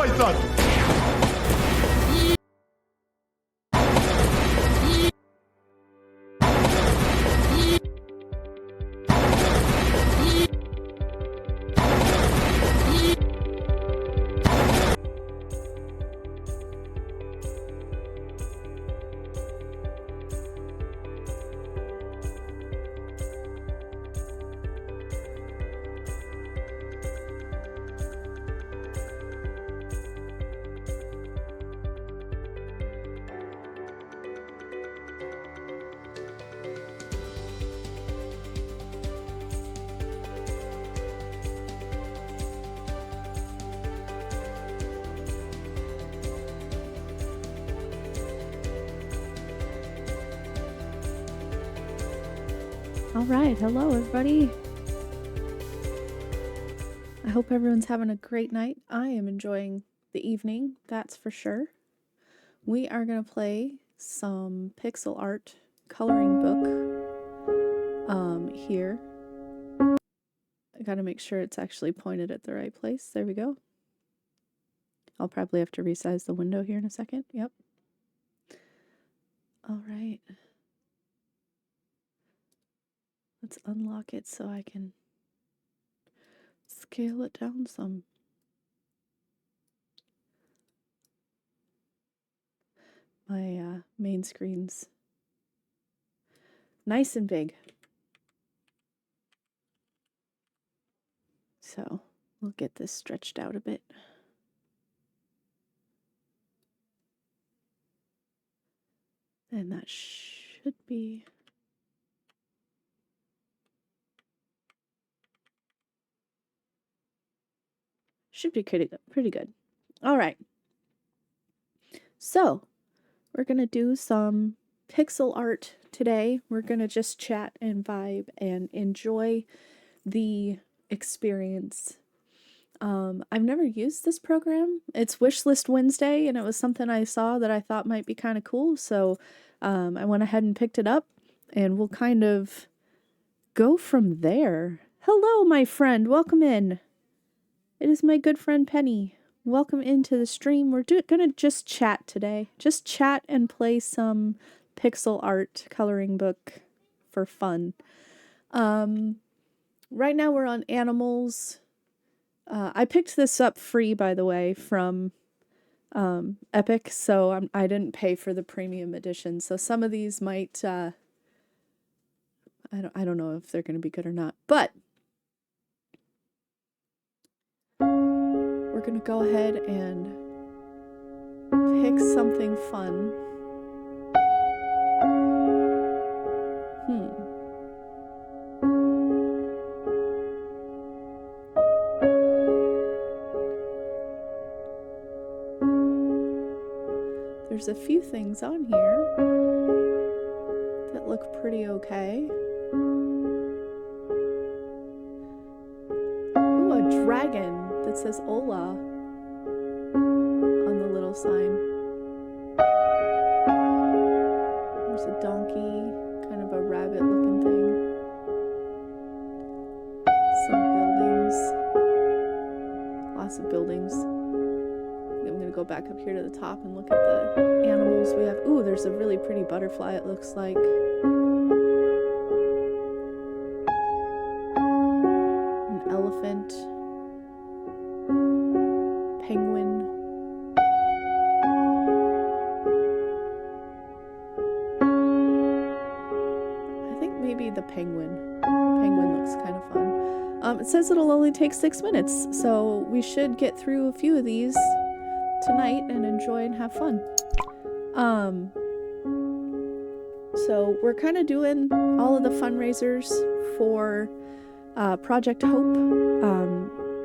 haytan. All right, hello everybody. I hope everyone's having a great night. I am enjoying the evening, that's for sure. We are going to play some pixel art coloring book here. I got to make sure it's actually pointed at the right place. There we go. I'll probably have to resize the window here in a second. Yep. All right. Let's unlock it so I can scale it down some. My main screen's nice and big. So we'll get this stretched out a bit. And that should be... should be pretty good. All right. So we're going to do some pixel art today. We're going to just chat and vibe and enjoy the experience. I've never used this program. It's Wishlist Wednesday, and it was something I saw that I thought might be kind of cool. So I went ahead and picked it up, and we'll kind of go from there. Hello, my friend. Welcome in. It is my good friend Penny. Welcome into the stream. We're gonna just chat today. Just chat and play some pixel art coloring book for fun. Right now we're on animals. I picked this up free, by the way, from Epic, so I didn't pay for the premium edition. So some of these might I don't know if they're gonna be good or not, but we're going to go ahead and pick something fun. There's a few things on here that look pretty okay. Ooh, a dragon that says Ola on the little sign. There's a donkey, kind of a rabbit looking thing. Some buildings. Lots of buildings. I'm going to go back up here to the top and look at the animals we have. Ooh, there's a really pretty butterfly, it looks like. An elephant. Penguin. I think maybe the penguin. The penguin looks kind of fun. It says it'll only take 6 minutes, so we should get through a few of these tonight and enjoy and have fun. So we're kind of doing all of the fundraisers for Project Hope.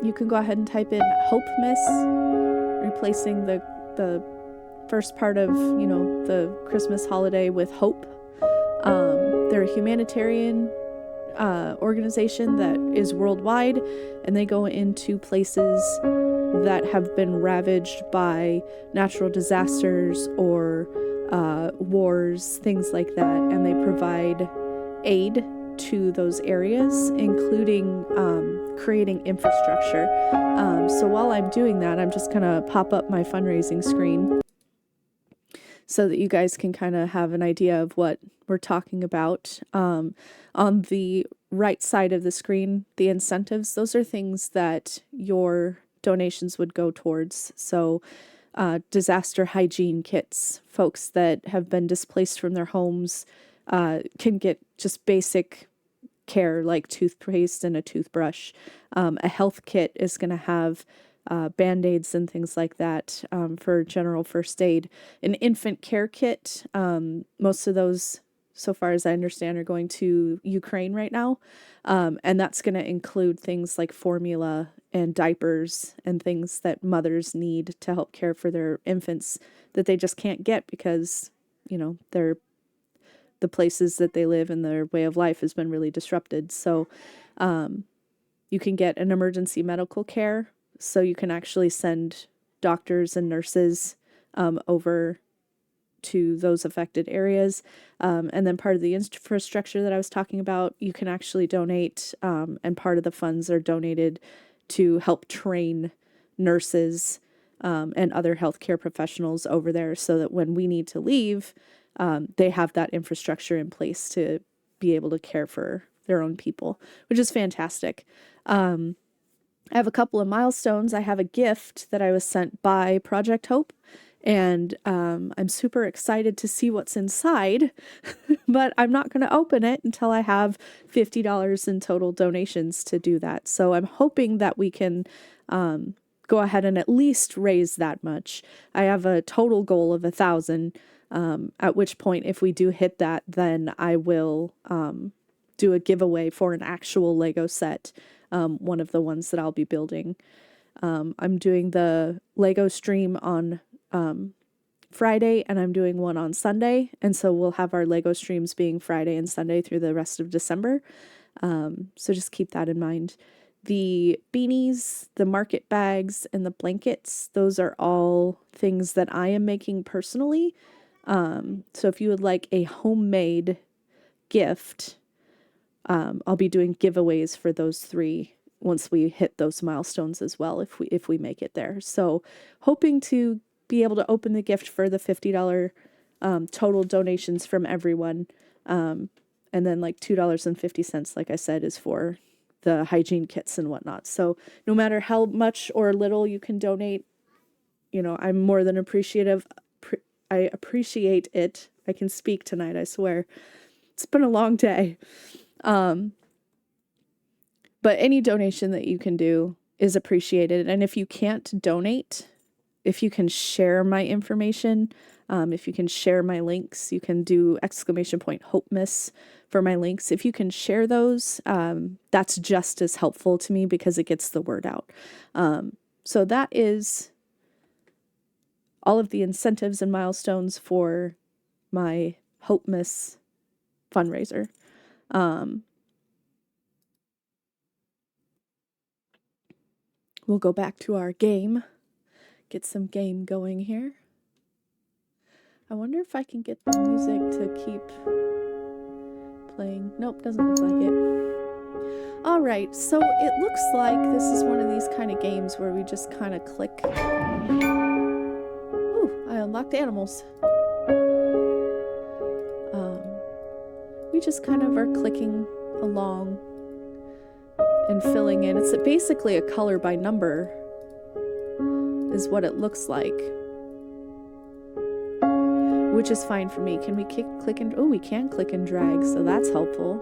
You can go ahead and type in HOPEmas, replacing the first part of, you know, the Christmas holiday with hope. They're a humanitarian organization that is worldwide, and they go into places that have been ravaged by natural disasters or wars, things like that, and they provide aid to those areas, including creating infrastructure. So while I'm doing that, I'm just going to pop up my fundraising screen so that you guys can kind of have an idea of what we're talking about. On the right side of the screen, the incentives, those are things that your donations would go towards. So disaster hygiene kits, folks that have been displaced from their homes can get just basic care like toothpaste and a toothbrush. A health kit is going to have Band-Aids and things like that for general first aid. An infant care kit, most of those, so far as I understand, are going to Ukraine right now. And that's going to include things like formula and diapers and things that mothers need to help care for their infants that they just can't get because, you know, the places that they live and their way of life has been really disrupted. So you can get an emergency medical care. So you can actually send doctors and nurses over to those affected areas. And then part of the infrastructure that I was talking about, you can actually donate, and part of the funds are donated to help train nurses and other healthcare professionals over there so that when we need to leave, they have that infrastructure in place to be able to care for their own people, which is fantastic. I have a couple of milestones. I have a gift that I was sent by Project Hope, and I'm super excited to see what's inside, but I'm not going to open it until I have $50 in total donations to do that. So I'm hoping that we can go ahead and at least raise that much. I have a total goal of 1,000, at which point, if we do hit that, then I will do a giveaway for an actual Lego set. One of the ones that I'll be building. I'm doing the Lego stream on Friday, and I'm doing one on Sunday. And so we'll have our Lego streams being Friday and Sunday through the rest of December. So just keep that in mind. The beanies, the market bags, and the blankets, those are all things that I am making personally. So if you would like a homemade gift, I'll be doing giveaways for those three once we hit those milestones as well, if we make it there. So hoping to be able to open the gift for the $50 total donations from everyone. And then like $2.50, like I said, is for the hygiene kits and whatnot. So no matter how much or little you can donate, you know, I'm more than appreciative. I appreciate it. I can speak tonight, I swear. It's been a long day. But any donation that you can do is appreciated. And if you can't donate, if you can share my information, if you can share my links, you can do !HOPEmas for my links. If you can share those, that's just as helpful to me because it gets the word out. So that is all of the incentives and milestones for my HOPEmas fundraiser. We'll go back to our game, get some game going here. I wonder if I can get the music to keep playing. Nope, doesn't look like it. All right, so it looks like this is one of these kind of games where we just kind of click. Ooh, I unlocked animals. We just kind of are clicking along and filling in. It's basically a color by number is what it looks like, which is fine for me. Can we click and, oh, we can click and drag, so that's helpful.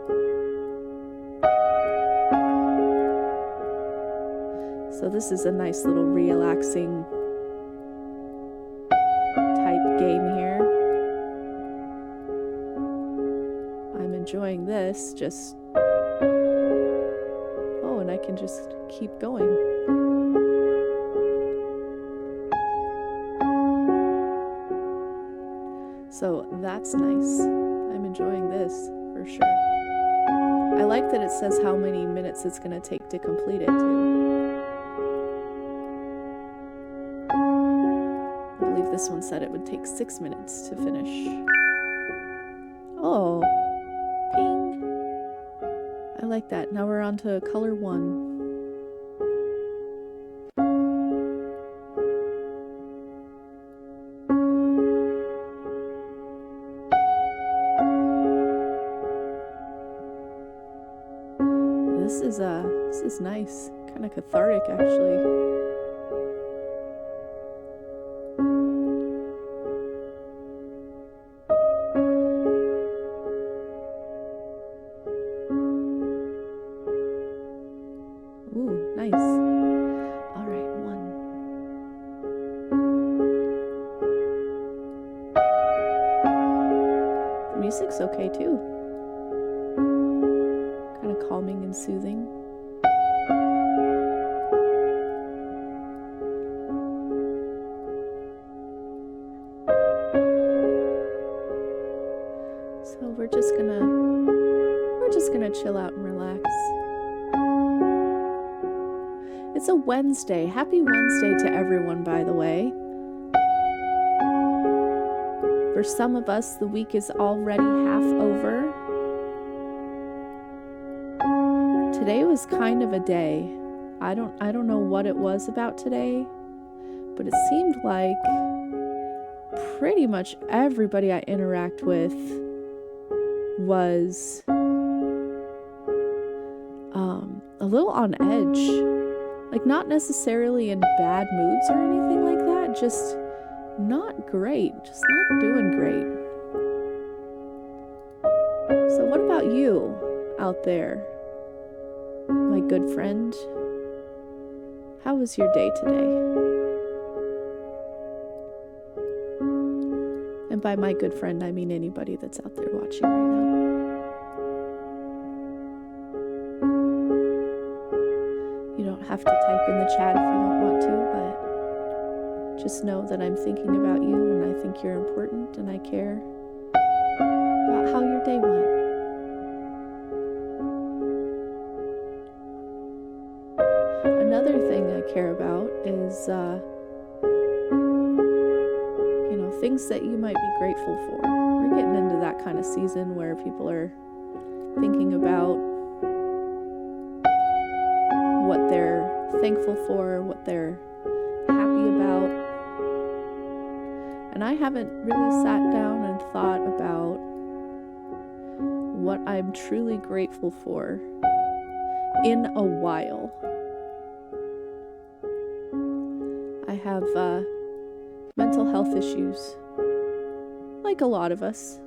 So this is a nice little relaxing type game here. I'm enjoying this, just, oh, and I can just keep going. So that's nice. I'm enjoying this for sure. I like that it says how many minutes it's going to take to complete it too. I believe this one said it would take 6 minutes to finish. Oh, ping. I like that. Now we're on to color 1. this is nice. Kind of cathartic, actually. Ooh, nice. All right, one. The music's okay too. Kind of calming and soothing. So we're just gonna chill out and relax. It's a Wednesday. Happy Wednesday to everyone, by the way. For some of us, the week is already half over. Today was kind of a day. I don't know what it was about today, but it seemed like pretty much everybody I interact with was a little on edge. Like, not necessarily in bad moods or anything like that, just not great, just not doing great. So what about you out there, my good friend? How was your day today? And by my good friend, I mean anybody that's out there watching right now. You don't have to type in the chat if you don't want to, but just know that I'm thinking about you, and I think you're important, and I care about how your day went. Another thing I care about is, things that you might be grateful for. We're getting into that kind of season where people are thinking about what they're thankful for, what they're happy about. And I haven't really sat down and thought about what I'm truly grateful for in a while. I have mental health issues, like a lot of us.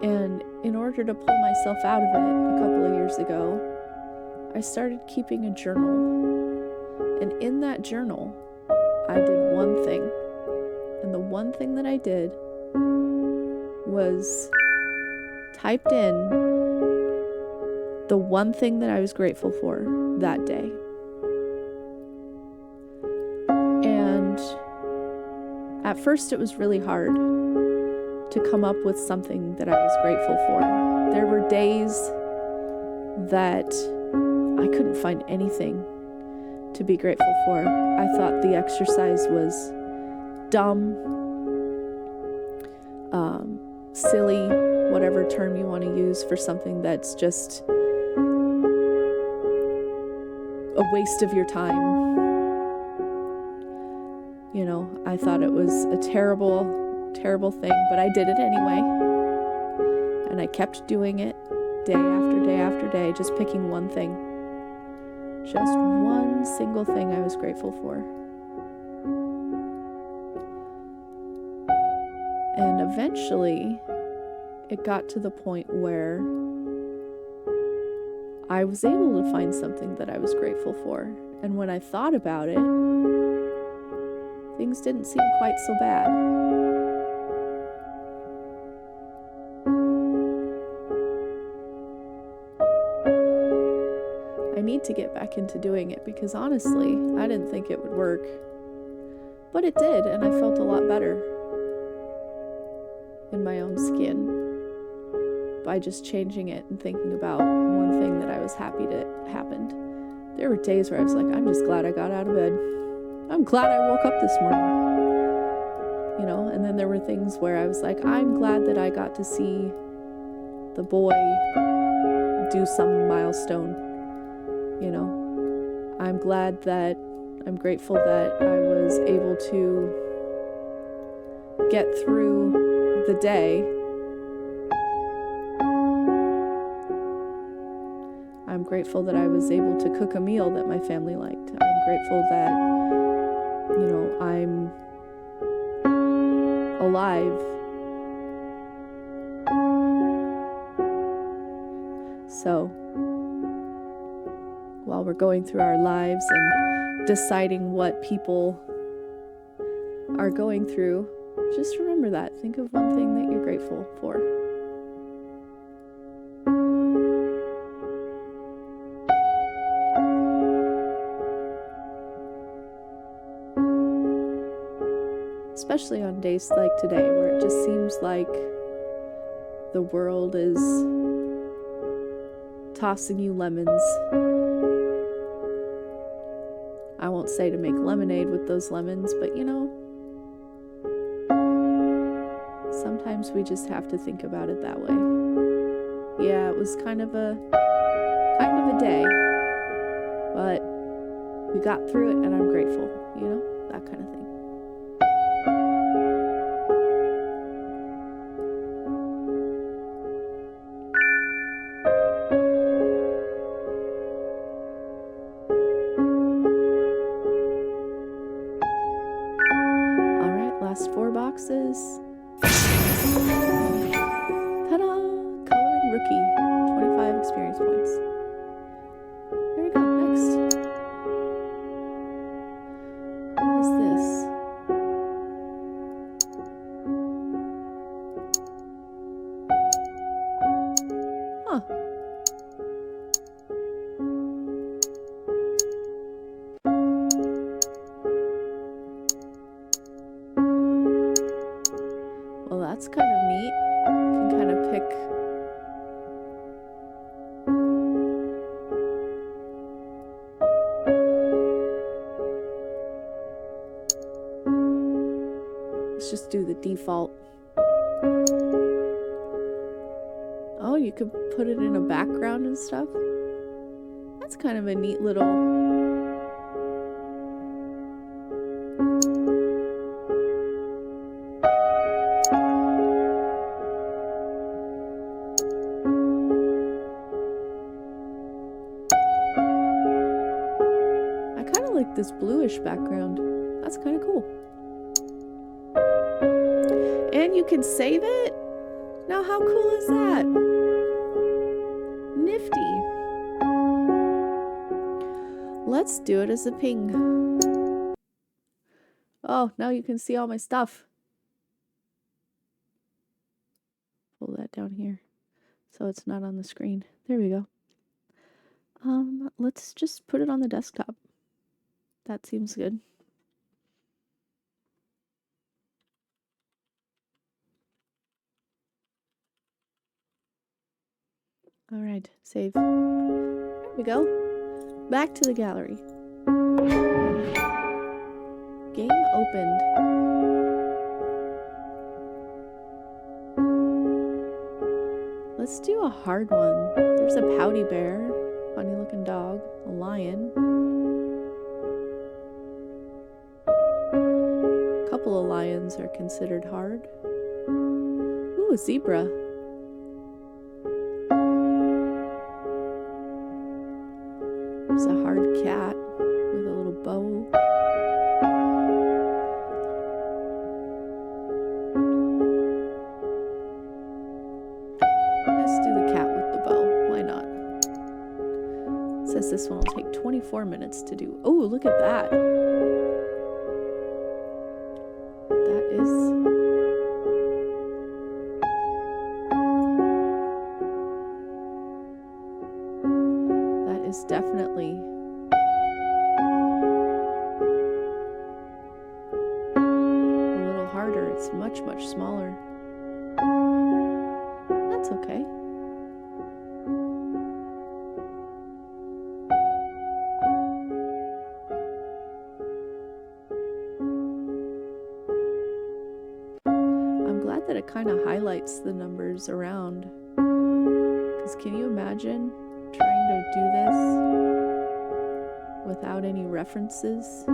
And in order to pull myself out of it a couple of years ago, I started keeping a journal. And in that journal, I did one thing. And the one thing that I did was typed in the one thing that I was grateful for that day. And at first it was really hard to come up with something that I was grateful for. There were days that I couldn't find anything to be grateful for. I thought the exercise was dumb, silly, whatever term you want to use for something that's just a waste of your time. I thought it was a terrible, terrible thing, but I did it anyway. And I kept doing it day after day after day, just picking one thing. Just one single thing I was grateful for. And eventually, it got to the point where I was able to find something that I was grateful for. And when I thought about it, things didn't seem quite so bad. I need to get back into doing it because honestly, I didn't think it would work. But it did, and I felt a lot better in my own skin by just changing it and thinking about one thing that I was happy that happened. There were days where I was like, I'm just glad I got out of bed. I'm glad I woke up this morning. And then there were things where I was like, I'm glad that I got to see the boy do some milestone. I'm grateful that I was able to get through the day. I'm I'm grateful that I was able to cook a meal that my family liked. I'm grateful that, I'm alive. So, while we're going through our lives and deciding what people are going through, just remember that. Think of one thing that you're grateful for. Especially on days like today, where it just seems like the world is tossing you lemons. I won't say to make lemonade with those lemons, but sometimes we just have to think about it that way. Yeah, it was kind of a day, but we got through it and I'm grateful, that kind of thing. All right, last 4 boxes. Ta-da! Coloring Rookie, 25 experience points. There we go, next. What is this? Huh. Well, that's kind of neat. You can kind of pick let's just do the default. Oh, you could put it in a background and stuff. That's kind of a neat little this bluish background. That's kind of cool. And you can save it? Now how cool is that? Nifty. Let's do it as a ping. Oh, now you can see all my stuff. Pull that down here so it's not on the screen. There we go. Let's just put it on the desktop. That seems good. All right, save. There we go. Back to the gallery. Game opened. Let's do a hard one. There's a pouty bear, funny looking dog, a lion. A couple of lions are considered hard. Ooh, a zebra. There's a hard cat with a little bow. Let's do the cat with the bow. Why not? It says this one will take 24 minutes to do. Oh, look at that. That is definitely a little harder. It's much, much smaller. That's okay. I'm glad that it kind of highlights the numbers around. Because can you imagine trying to do this without any references?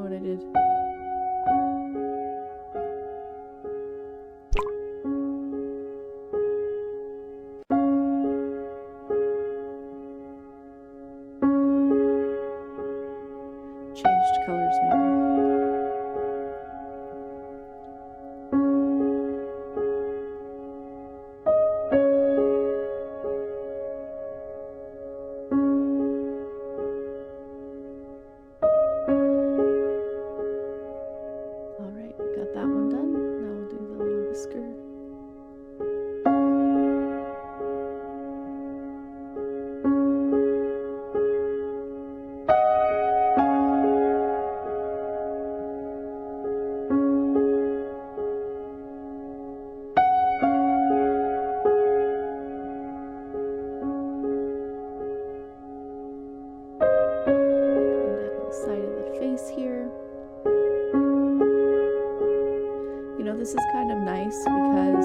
what I did. Changed colors maybe. Alright, we got that one done. Now we'll do the little whisker. Side of the face here. You know, this is kind of nice because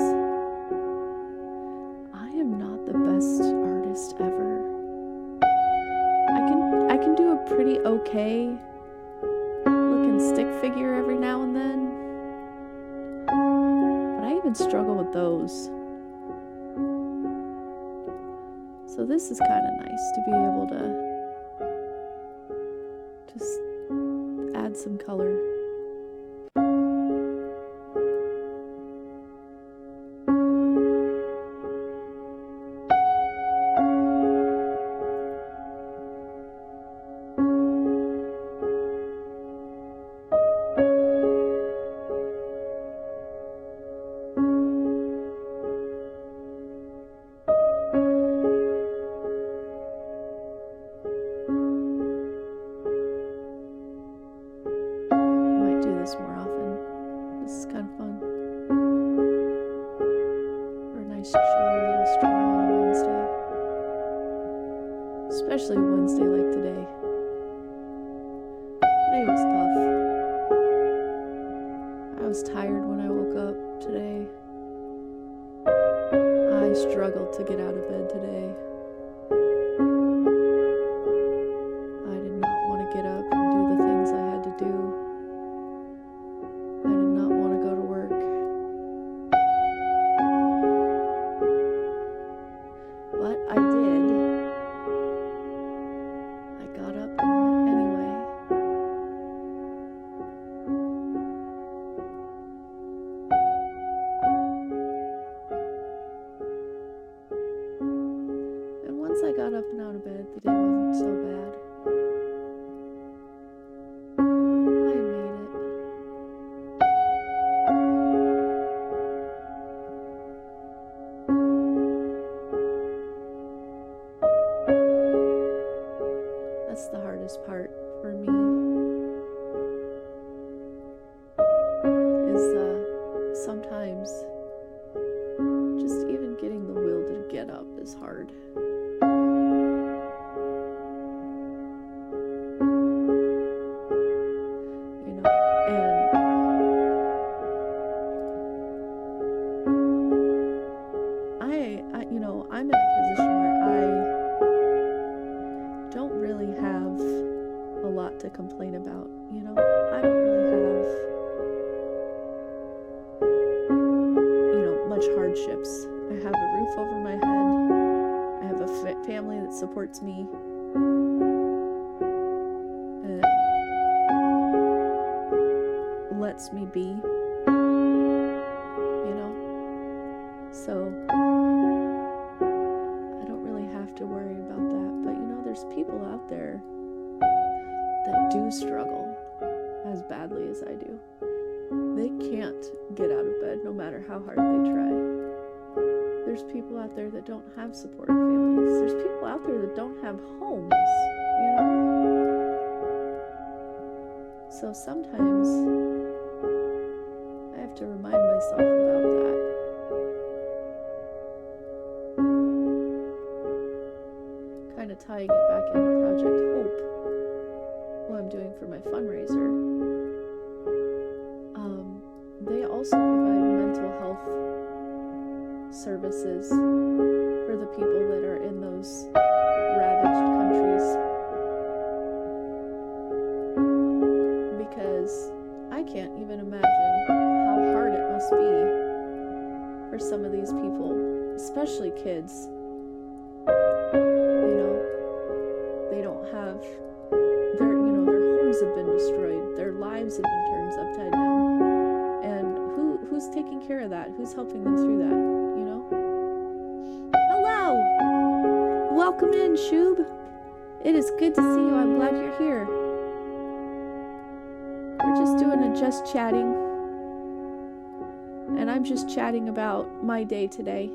I am not the best artist ever. I can do a pretty okay looking stick figure every now and then, but I even struggle with those. So this is kind of nice to be able to just add some color. More often. This is kind of fun. Or a nice chill little stream on a Wednesday. Especially a Wednesday like today. Today was tough. I was tired when I woke up today. I struggled to get out of bed today. I did not want to get up and do the things I had to do. But I did. I got up and went anyway. And once I got up and out of bed, the day wasn't so bad. I made it. That's the hardest part for me, is sometimes just even getting the will to get up is hard. You know, and you know, I'm in a position where I don't really have a lot to complain about, you know? I don't really have, you know, much hardships. I have a roof over my head. I have a family that supports me. And lets me be, you know? So I don't really have to worry about that. But, you know, there's people out there that do struggle as badly as I do. They can't get out of bed no matter how hard they try. There's people out there that don't have supportive families. There's people out there that don't have homes, you know? So sometimes I have to remind myself about that. Kind of tying it back into Project Hope, what I'm doing for my fundraiser. They also provide mental health services for the people that are in those ravaged countries. Because I can't even imagine how hard it must be for some of these people, especially kids. You know, they don't have their homes have been destroyed, their lives have been turned upside down. And who's taking care of that? Who's helping them through that? Hello! Welcome in, Shub. It is good to see you. I'm glad you're here. We're just doing a just chatting. And I'm just chatting about my day today.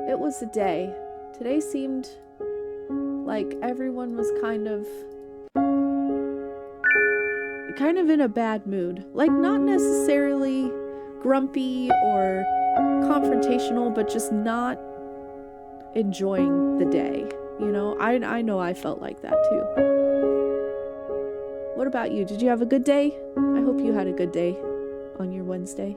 It was a day. Today seemed like everyone was kind of in a bad mood. Like, not necessarily grumpy or confrontational, but just not enjoying the day. I know I felt like that too. What about you? Did you have a good day? I hope you had a good day on your Wednesday.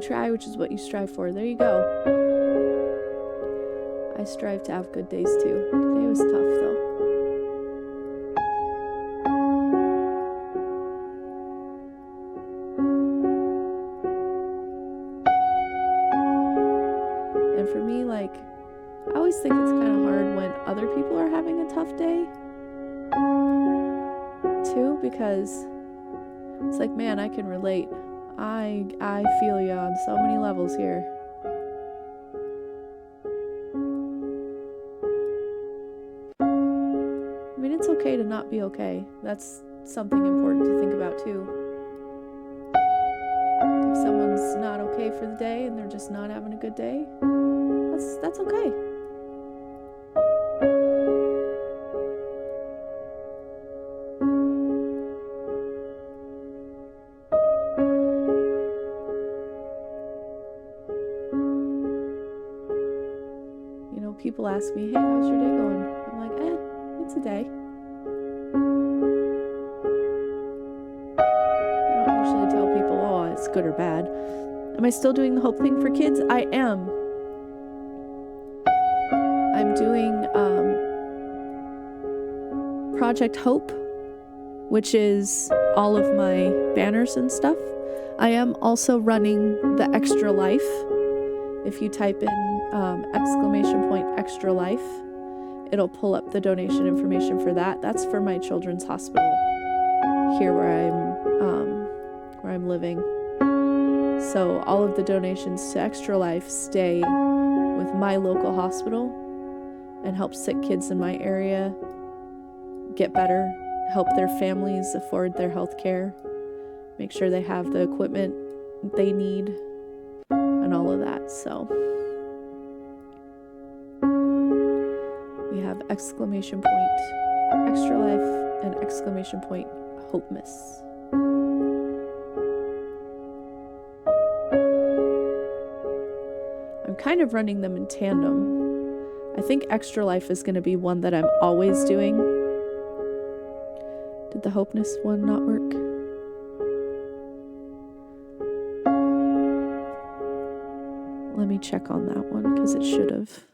Try, which is what you strive for. There you go. I strive to have good days too. Today was tough though. And for me, like, I always think it's kind of hard when other people are having a tough day too, because it's like, man, I can relate. I feel you on so many levels here. I mean, it's okay to not be okay. That's something important to think about too. If someone's not okay for the day and they're just not having a good day, that's okay. People ask me, hey, how's your day going? I'm like, it's a day. I don't usually tell people, oh, it's good or bad. Am I still doing the Hope thing for kids? I am. I'm doing Project Hope, which is all of my banners and stuff. I am also running the Extra Life. If you type in !extra life, it'll pull up the donation information for that. That's for my children's hospital here where I'm living. So all of the donations to Extra Life stay with my local hospital and help sick kids in my area get better, help their families afford their health care, make sure they have the equipment they need, and all of that. So we have ! Extra Life and ! HOPEmas. I'm kind of running them in tandem. I think Extra Life is going to be one that I'm always doing. Did the HOPEmas one not work? Let me check on that one because it should have.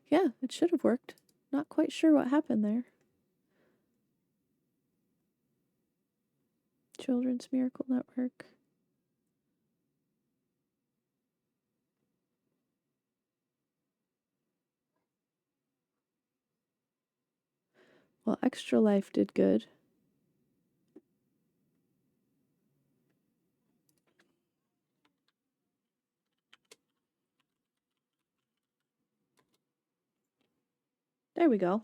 Yeah, it should have worked. Not quite sure what happened there. Children's Miracle Network. Well, Extra Life did good. There we go.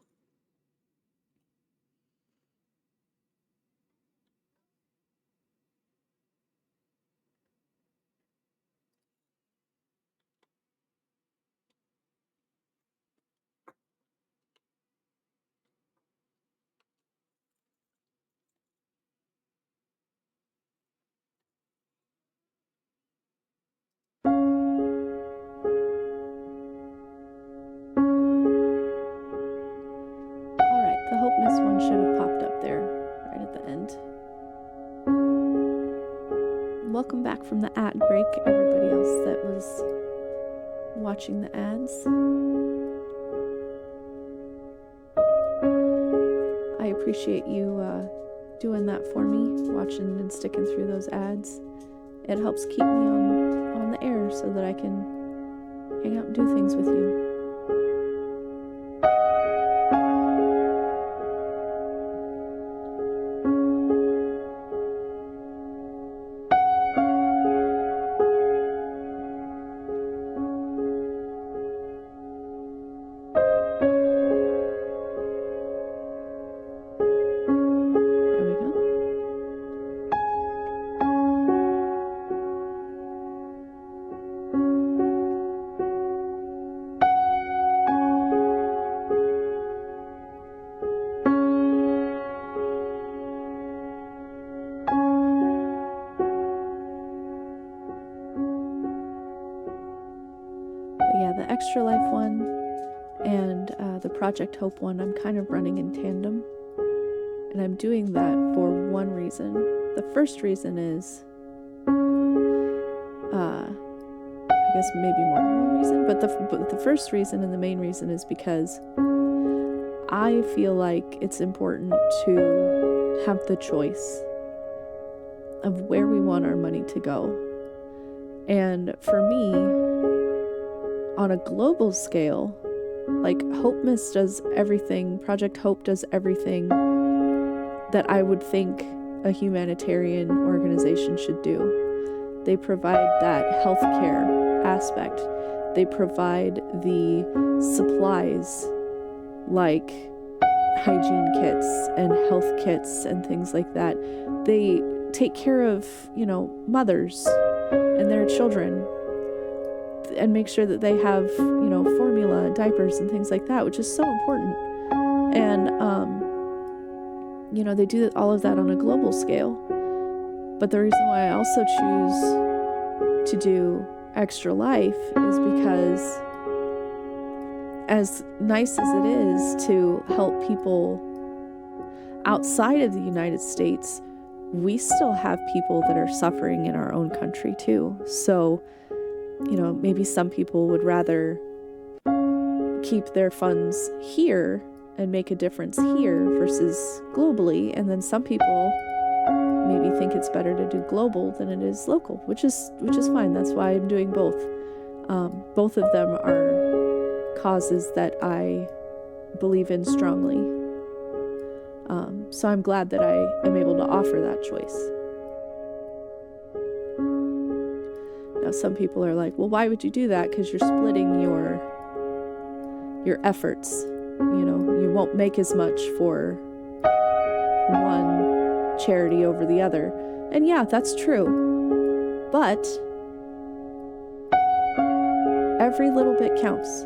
Alright, the HOPEmas one should have popped up there right at the end. Welcome back from the ad break, everybody else that was watching the ads. I appreciate you doing that for me, watching and sticking through those ads. It helps keep me on the air so that I can hang out and do things with you. Yeah, the Extra Life one and the Project Hope one, I'm kind of running in tandem. And I'm doing that for one reason. The first reason is, I guess maybe more than one reason, but the first reason and the main reason is because I feel like it's important to have the choice of where we want our money to go. And for me, on a global scale, like HOPEmas does everything, Project Hope does everything that I would think a humanitarian organization should do. They provide that healthcare aspect. They provide the supplies like hygiene kits and health kits and things like that. They take care of, mothers and their children and make sure that they have, formula and diapers and things like that, which is so important. And, they do all of that on a global scale. But the reason why I also choose to do Extra Life is because, as nice as it is to help people outside of the United States, we still have people that are suffering in our own country too. So, maybe some people would rather keep their funds here and make a difference here versus globally. And then some people maybe think it's better to do global than it is local, which is fine. That's why I'm doing both. Both of them are causes that I believe in strongly. So I'm glad that I am able to offer that choice. Now, some people are like, well, why would you do that? Because you're splitting your efforts. You won't make as much for one charity over the other. And yeah, that's true. But every little bit counts.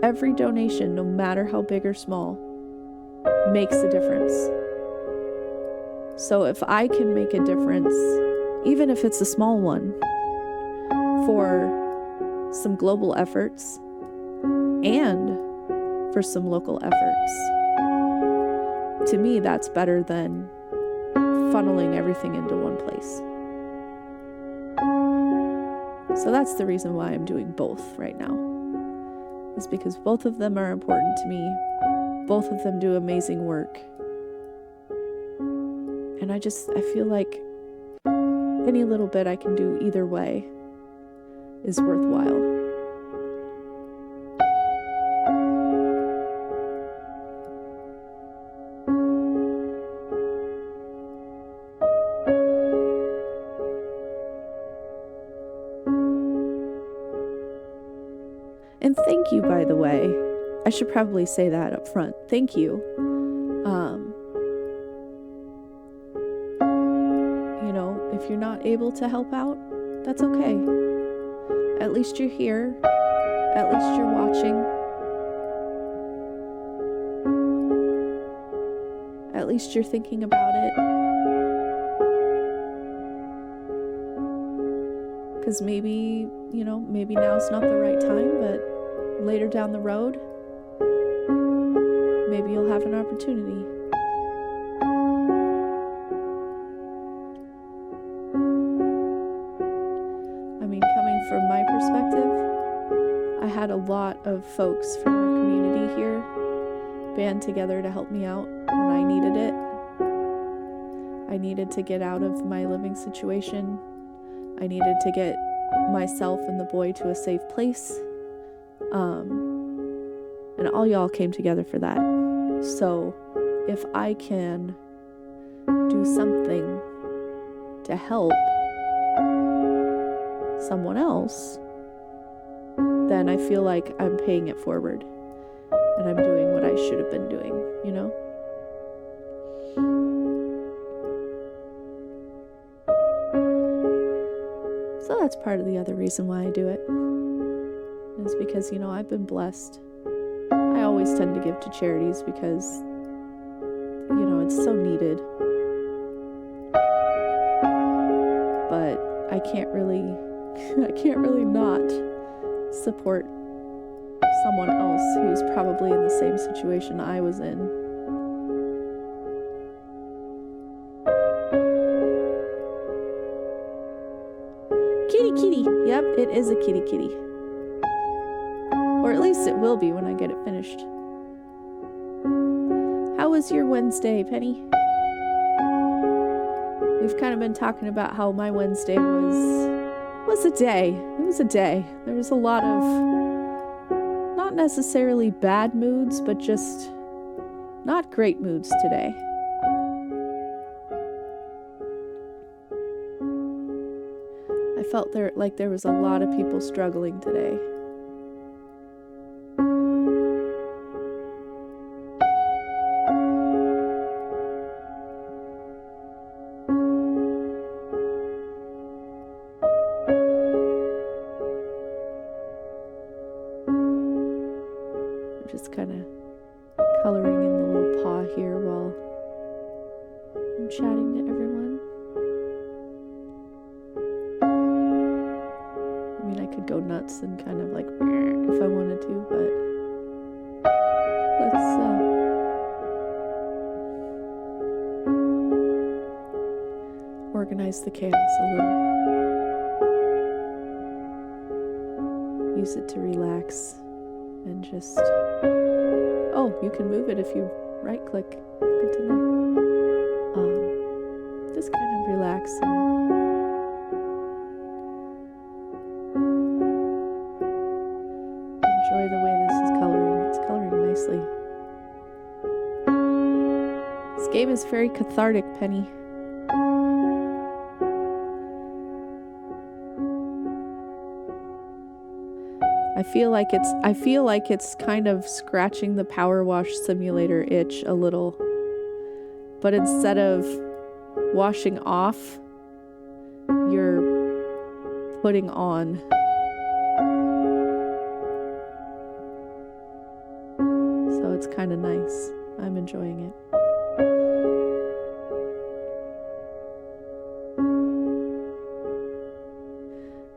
Every donation, no matter how big or small, makes a difference. So if I can make a difference, even if it's a small one, for some global efforts and for some local efforts, to me, that's better than funneling everything into one place. So that's the reason why I'm doing both right now, is because both of them are important to me. Both of them do amazing work. And I feel like any little bit I can do either way is worthwhile. And thank you, by the way, I should probably say that up front. Thank you. You know, if you're not able to help out, that's okay. At least you're here. At least you're watching. At least you're thinking about it. Because maybe, you know, maybe now's not the right time, but later down the road, maybe you'll have an opportunity. I mean, coming from my perspective, I had a lot of folks from our community here band together to help me out when I needed it. I needed to get out of my living situation. I needed to get myself and the boy to a safe place. And all y'all came together for that. So if I can do something to help someone else, then I feel like I'm paying it forward and I'm doing what I should have been doing, you know? So that's part of the other reason why I do it, is because, you know, I've been blessed. I always tend to give to charities because, you know, it's so needed. But I can't really not support someone else who's probably in the same situation I was in. Kitty. Yep, it is a kitty. Or at least it will be when I get it finished. How was your Wednesday, Penny? We've kind of been talking about how my Wednesday was a day. It was a day. There was a lot of not necessarily bad moods, but just not great moods today. I felt there was a lot of people struggling today. I'm just kind of coloring in the little paw here while I'm chatting to everyone. I mean, I could go nuts and kind of like if I wanted to, but let's organize the chaos a little. Use it to relax and just, oh, you can move it if you right click. Good to know. Just kind of relax and enjoy the way this is coloring. It's coloring nicely. This game is very cathartic, Penny. I feel like it's kind of scratching the power wash simulator itch a little. But instead of washing off, you're putting on. So it's kind of nice. I'm enjoying it.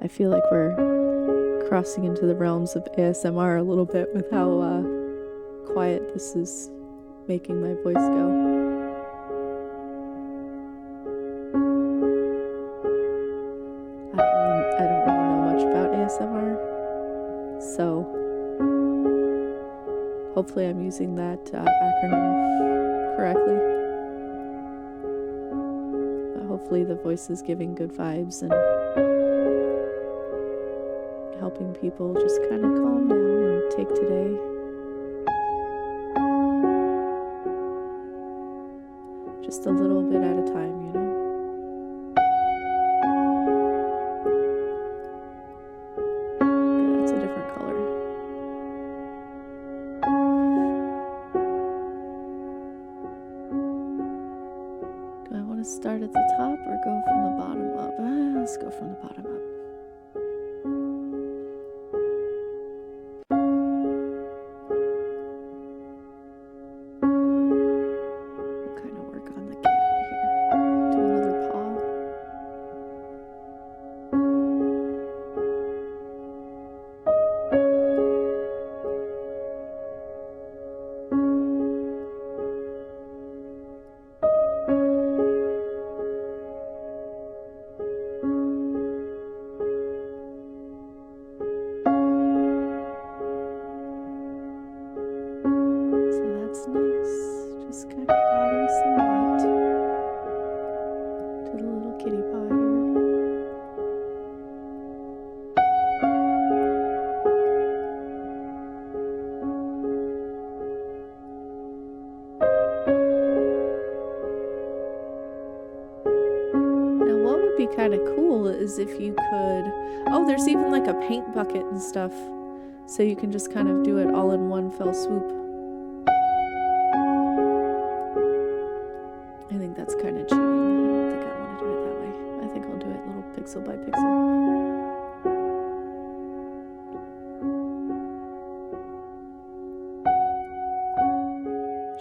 I feel like we're crossing into the realms of ASMR a little bit with how quiet this is making my voice go. I don't really know much about ASMR, so hopefully I'm using that acronym correctly. But hopefully the voice is giving good vibes and helping people just kind of calm down and take today. Just a little bit at a time, you know? Okay, that's a different color. want to start at the top or go from the bottom up? Let's go from the bottom up. We'll kind of work on the cat here. Do another paw. That's nice. Just kind of adding some light to the little kitty paw here. Now what would be kind of cool is if you could... Oh, there's even like a paint bucket and stuff. So you can just kind of do it all in one fell swoop. I think that's kind of cheating. I don't think I want to do it that way. I think I'll do it little pixel by pixel.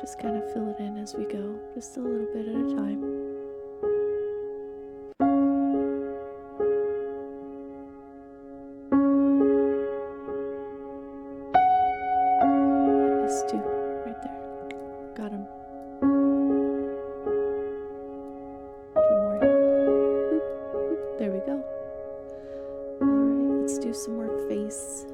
Just kind of fill it in as we go, just a little bit at a time. I missed two right there. Got him. There we go. Alright, let's do some more face.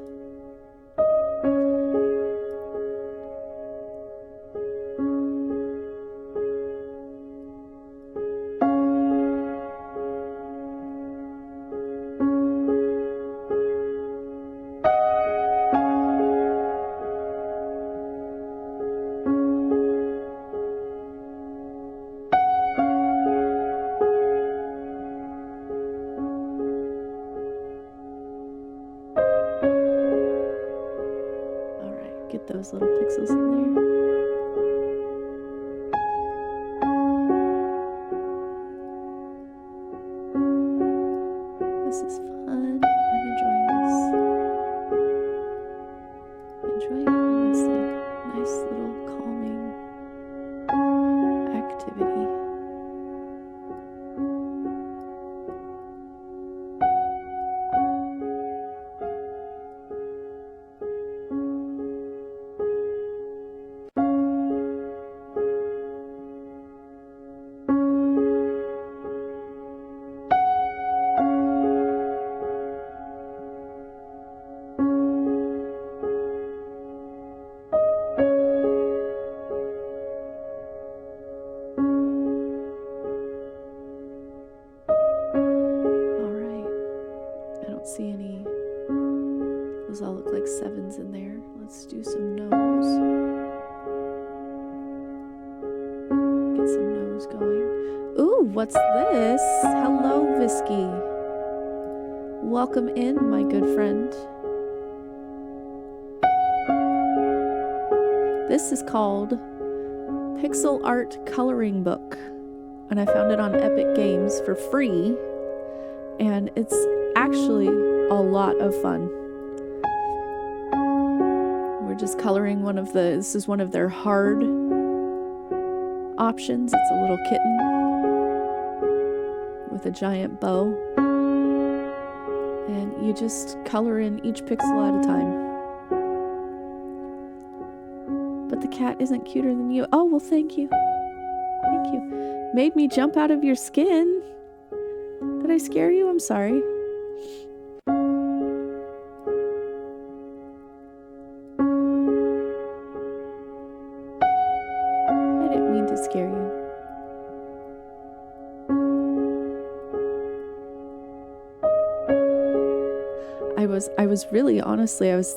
Get those little pixels in there. This is fun. I'm enjoying this. Enjoying it when it's like nice little calming activity. See any, those all look like sevens in there. Let's do some nose. Get some nose going. Ooh, what's this? Hello, Visky. Welcome in, my good friend. This is called Pixel Art Coloring Book, and I found it on Epic Games for free, and it's actually a lot of fun. We're just coloring this is one of their hard options. It's a little kitten with a giant bow. And you just color in each pixel at a time. But the cat isn't cuter than you. Oh, well, thank you. Thank you. Made me jump out of your skin. Did I scare you? I'm sorry. Scare you. I was really honestly I was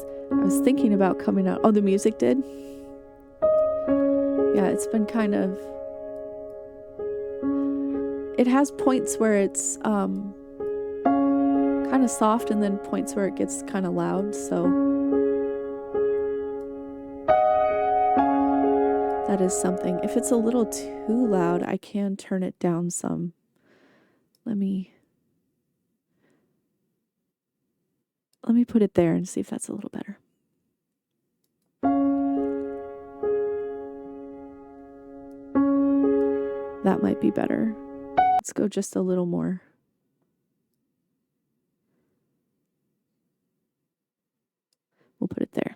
thinking about coming out. Oh, the music did? Yeah, it's been kind of, it has points where it's kind of soft and then points where it gets kind of loud, so that that is something. If it's a little too loud, I can turn it down some. Let me put it there and see if that's a little better. That might be better. Let's go just a little more. We'll put it there.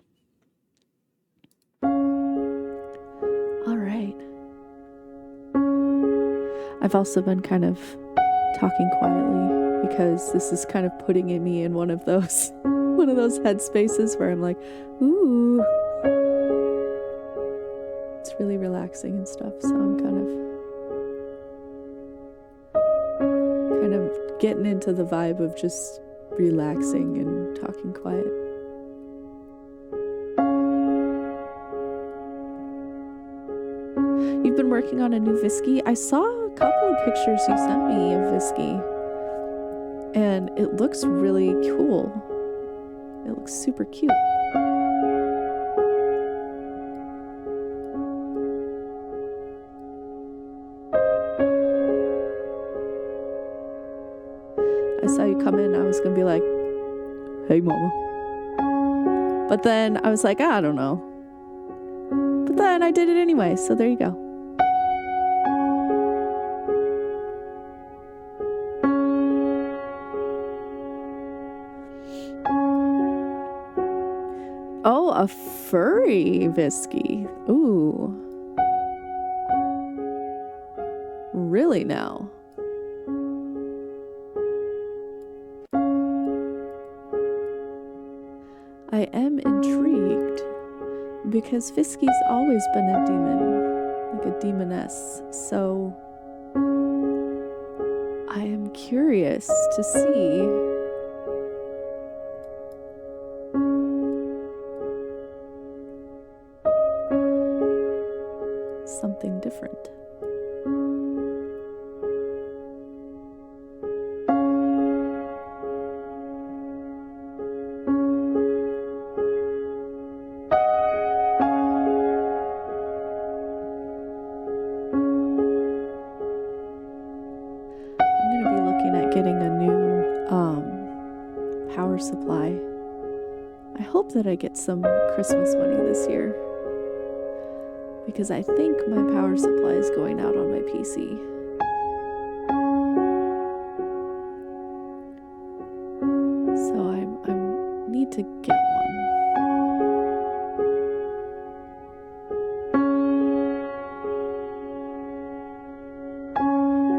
All right. I've also been kind of talking quietly because this is kind of putting me in one of those headspaces where I'm like, ooh. It's really relaxing and stuff, so I'm kind of getting into the vibe of just relaxing and talking quiet. You've been working on a new Visky? I saw a couple of pictures you sent me of Visky, and it looks really cool. It looks super cute. I saw you come in, I was gonna be like, hey mama. But then I was like, I don't know. But then I did it anyway, so there you go. Oh, a furry Visky. Ooh. Really now? I am intrigued because Visky's always been a demon, like a demoness, so I am curious to see something different. Power supply. I hope that I get some Christmas money this year because I think my power supply is going out on my PC. So I need to get one.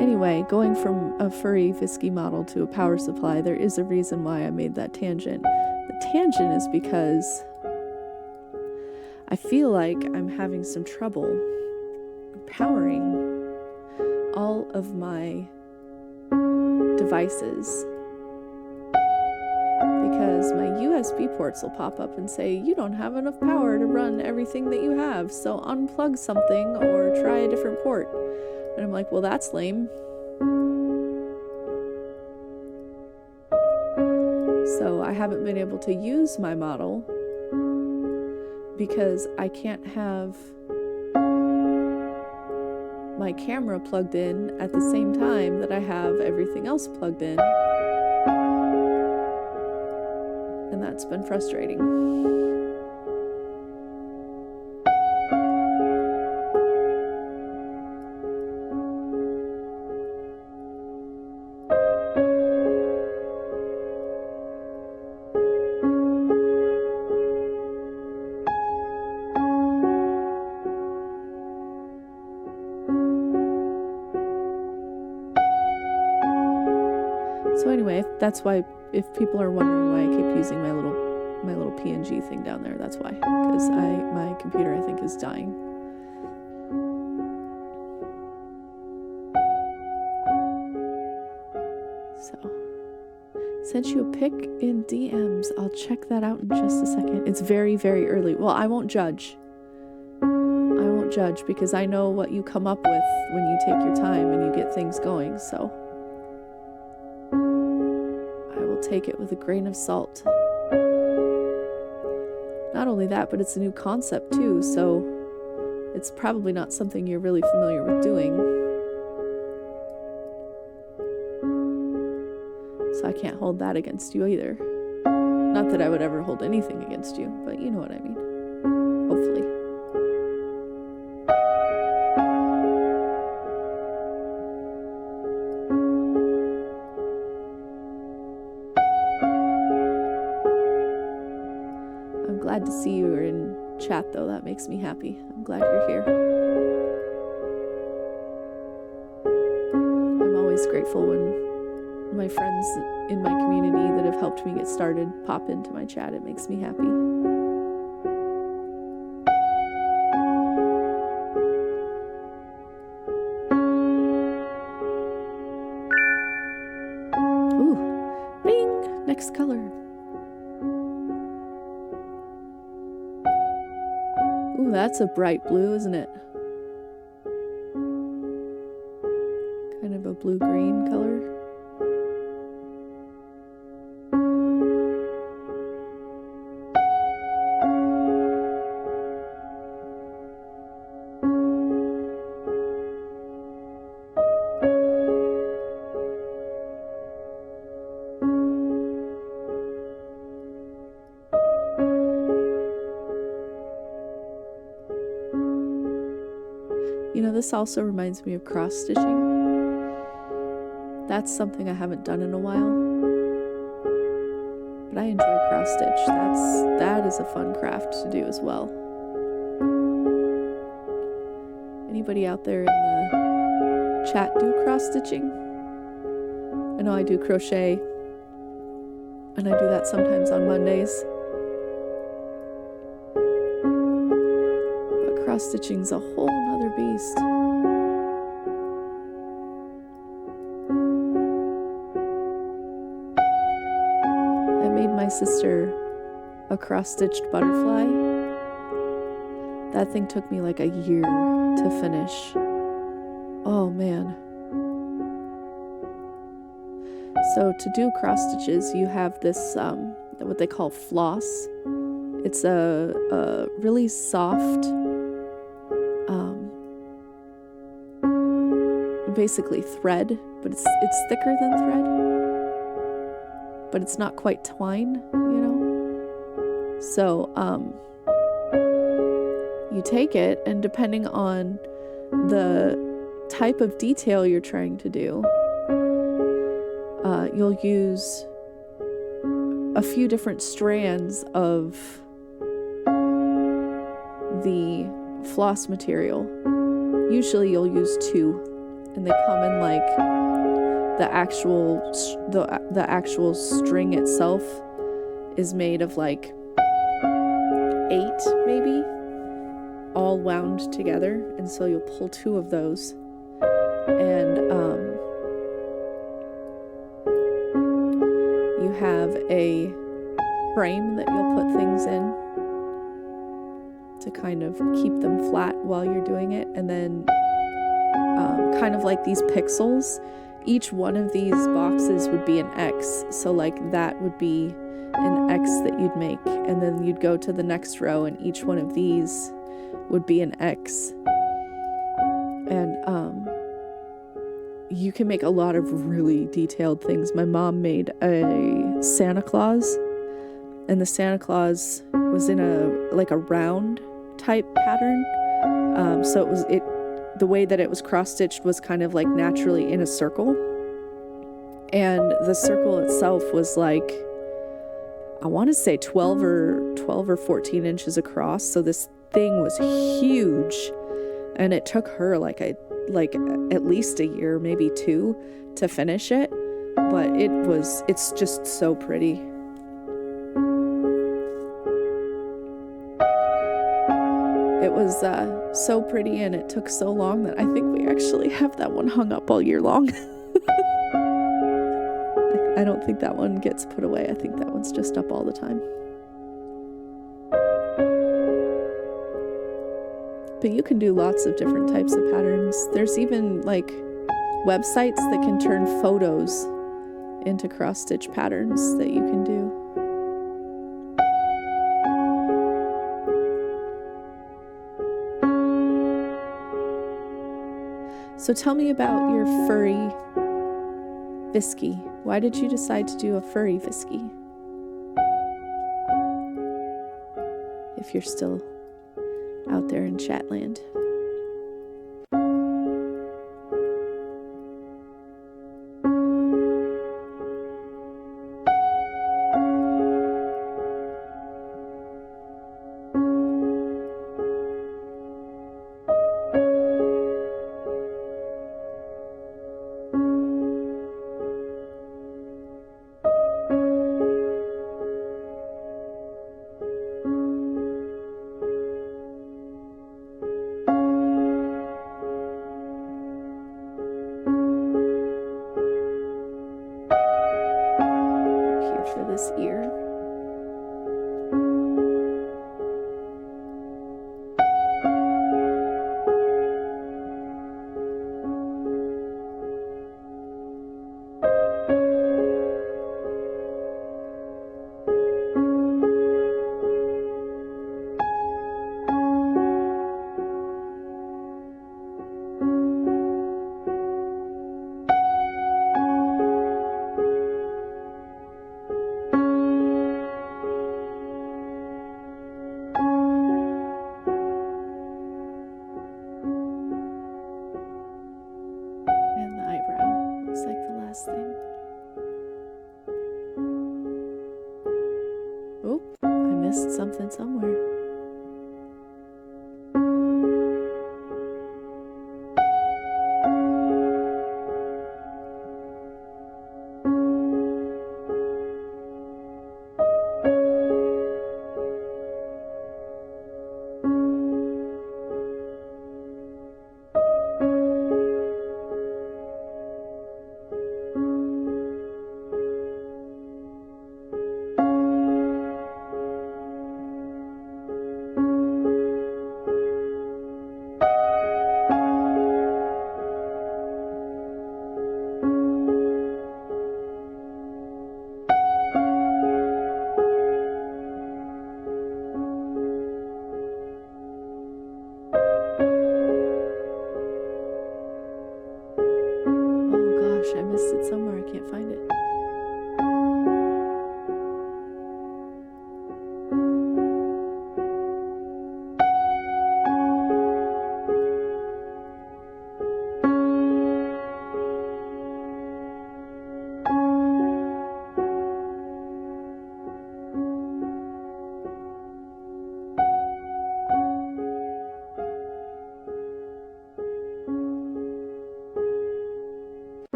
Anyway, going from a furry Visky model to a power supply, there is a reason why I made that tangent. The tangent is because I feel like I'm having some trouble powering all of my devices because my USB ports will pop up and say, you don't have enough power to run everything that you have, so unplug something or try a different port. And I'm like, well, that's lame. So I haven't been able to use my model because I can't have my camera plugged in at the same time that I have everything else plugged in. And that's been frustrating. So anyway, that's why, if people are wondering why I keep using my little PNG thing down there, that's why. Because my computer, I think, is dying. So, sent you a pic in DMs. I'll check that out in just a second. It's very, very early. Well, I won't judge. I won't judge because I know what you come up with when you take your time and you get things going, so take it with a grain of salt. Not only that, but it's a new concept too, so it's probably not something you're really familiar with doing. So I can't hold that against you either. Not that I would ever hold anything against you, but you know what I mean. Hopefully. I'm glad to see you are in chat, though. That makes me happy. I'm glad you're here. I'm always grateful when my friends in my community that have helped me get started pop into my chat. It makes me happy. Ooh, bing! Next color. Ooh, that's a bright blue, isn't it? Kind of a blue-green color. You know, this also reminds me of cross-stitching. That's something I haven't done in a while. But I enjoy cross-stitch. That is a fun craft to do as well. Anybody out there in the chat do cross-stitching? I know I do crochet. And I do that sometimes on Mondays. But cross-stitching's a whole nother beast. I made my sister a cross-stitched butterfly. That thing took me like a year to finish. Oh man. So to do cross stitches, you have this what they call floss. It's a really soft, basically thread, but it's thicker than thread, but it's not quite twine, you know. So you take it, and depending on the type of detail you're trying to do, you'll use a few different strands of the floss material. Usually you'll use 2, and they come in like the actual string itself is made of like 8 maybe, all wound together, and so you'll pull 2 of those, and you have a frame that you'll put things in to kind of keep them flat while you're doing it, and then kind of like these pixels, each one of these boxes would be an X, so like that would be an X that you'd make, and then you'd go to the next row and each one of these would be an X. And you can make a lot of really detailed things. My mom made a Santa Claus, and the Santa Claus was in a round type pattern. So the way that it was cross-stitched was kind of like naturally in a circle, and the circle itself was like, I want to say 12 or 14 inches across. So this thing was huge, and it took her like at least a year, maybe 2, to finish it, but it's just so pretty. It was so pretty, and it took so long that I think we actually have that one hung up all year long. I don't think that one gets put away. I think that one's just up all the time. But you can do lots of different types of patterns. There's even like websites that can turn photos into cross-stitch patterns that you can do. So tell me about your furry Visky. Why did you decide to do a furry Visky? If you're still out there in Chatland. For this ear. Thing. Oh, I missed something somewhere. I missed it somewhere. I can't find it.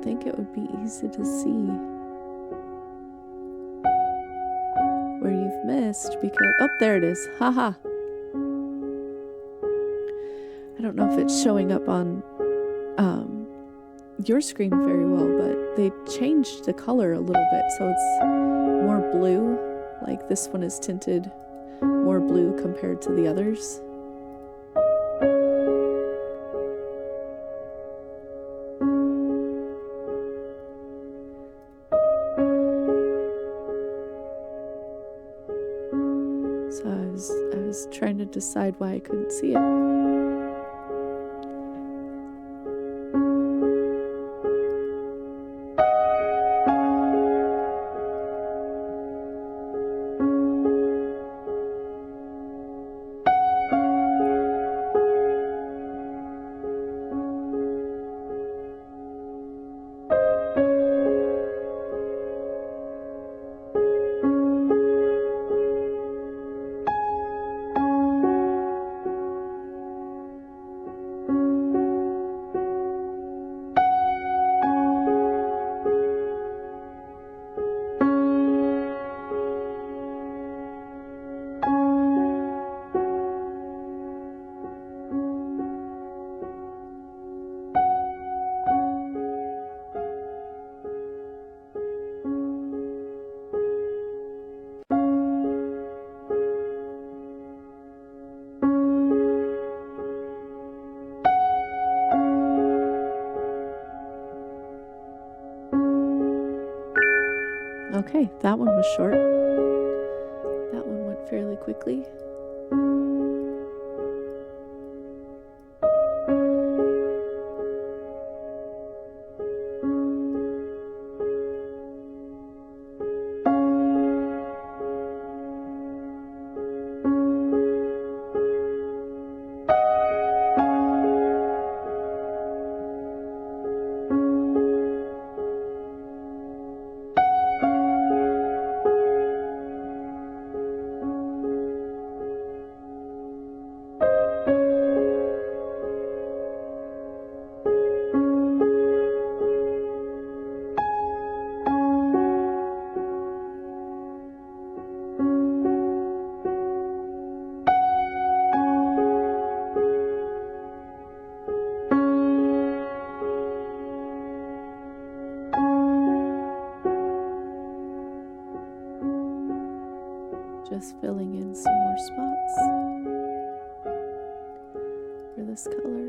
Think it would be easy to see where you've missed because there it is. Haha. I don't know if it's showing up on your screen very well, but they changed the color a little bit so it's more blue. Like this one is tinted more blue compared to the others. So I was trying to decide why I couldn't see it. Okay, that one was short. That one went fairly quickly. Just filling in some more spots for this color.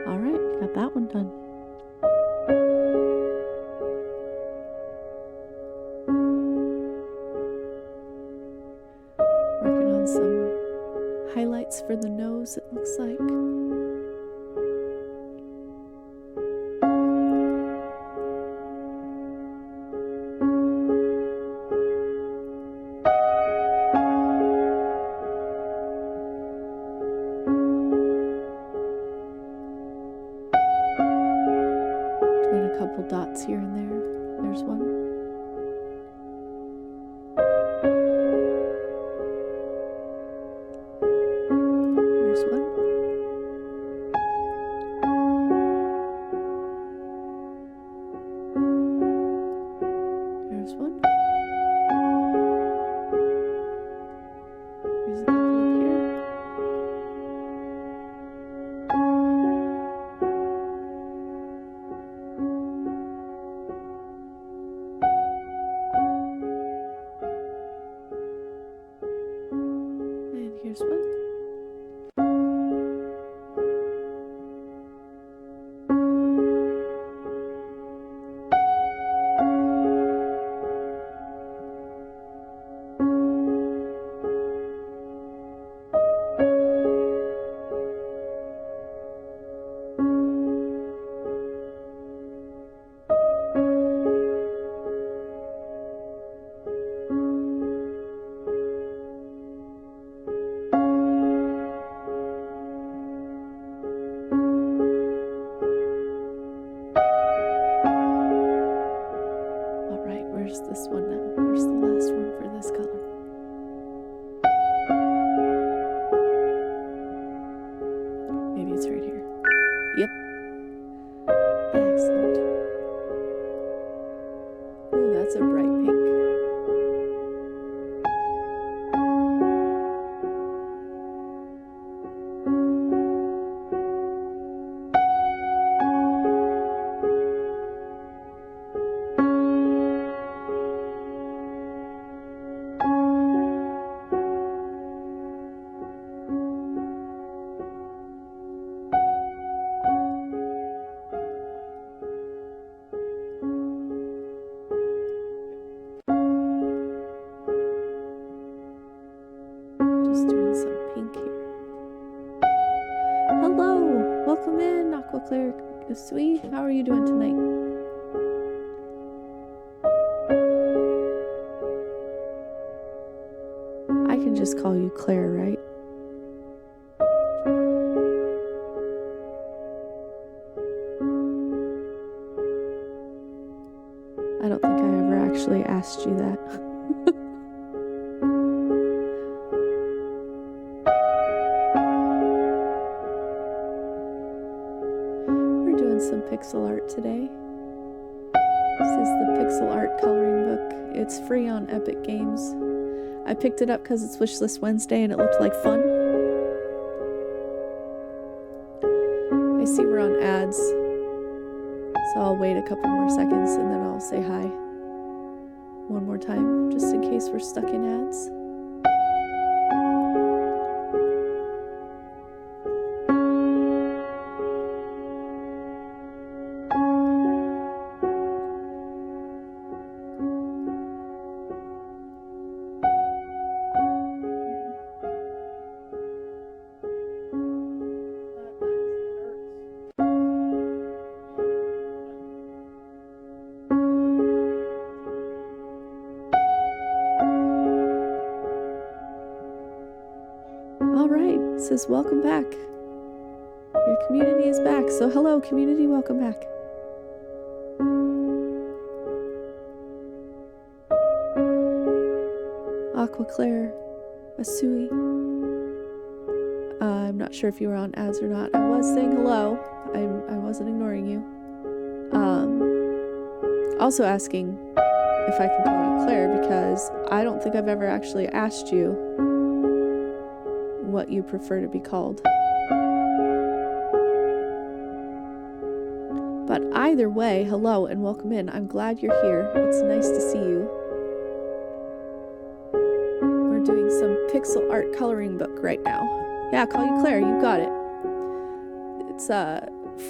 All right, got that one done. Working on some highlights for the nose, it looks like. Doing a couple dots here and there. There's one. There's one. There's one. Here's a couple up here. And here's one. Where's this one now? Where's the last one for this color? Maybe it's right here. Yep. Excellent. Ooh, that's a bright pink. Just doing some pink here. Hello, welcome in, Aqua Claire Sui. How are you doing tonight? I can just call you Claire, right? I don't think I ever actually asked you that. We're doing some pixel art today. This is the pixel art coloring book. It's free on Epic Games. I picked it up because it's Wishlist Wednesday and it looked like fun. I see we're on ads, so I'll wait a couple more seconds and then I'll say hi one more time, just in case case we're stuck in ads. It says welcome back. Your community is back. So hello community, welcome back. Aqua Claire, Asui. I'm not sure if you were on ads or not. I was saying hello. I wasn't ignoring you. Also asking if I can call you Claire because I don't think I've ever actually asked you what you prefer to be called. But either way, hello and welcome in. I'm glad you're here. It's nice to see you. We're doing some pixel art coloring book right now. Yeah, call you Claire. You got it. It's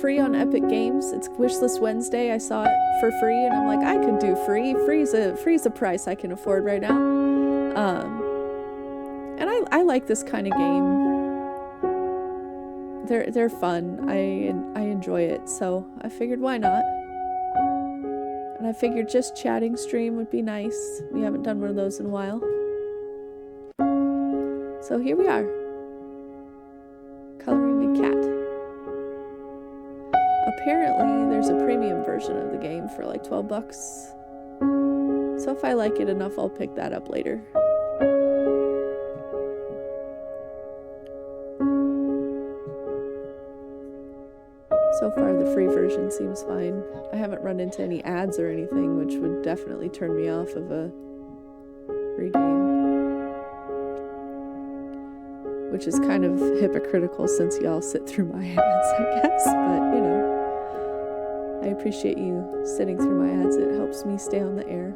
free on Epic Games. It's Wishlist Wednesday. I saw it for free and I'm like, I could do free. Free's a price I can afford right now. And I like this kind of game. They're fun. I enjoy it, so I figured why not. And I figured just chatting stream would be nice. We haven't done one of those in a while. So here we are. Coloring a cat. Apparently there's a premium version of the game for like $12. So if I like it enough, I'll pick that up later. So far, the free version seems fine. I haven't run into any ads or anything, which would definitely turn me off of a free game. Which is kind of hypocritical since y'all sit through my ads, I guess. But, you know, I appreciate you sitting through my ads. It helps me stay on the air.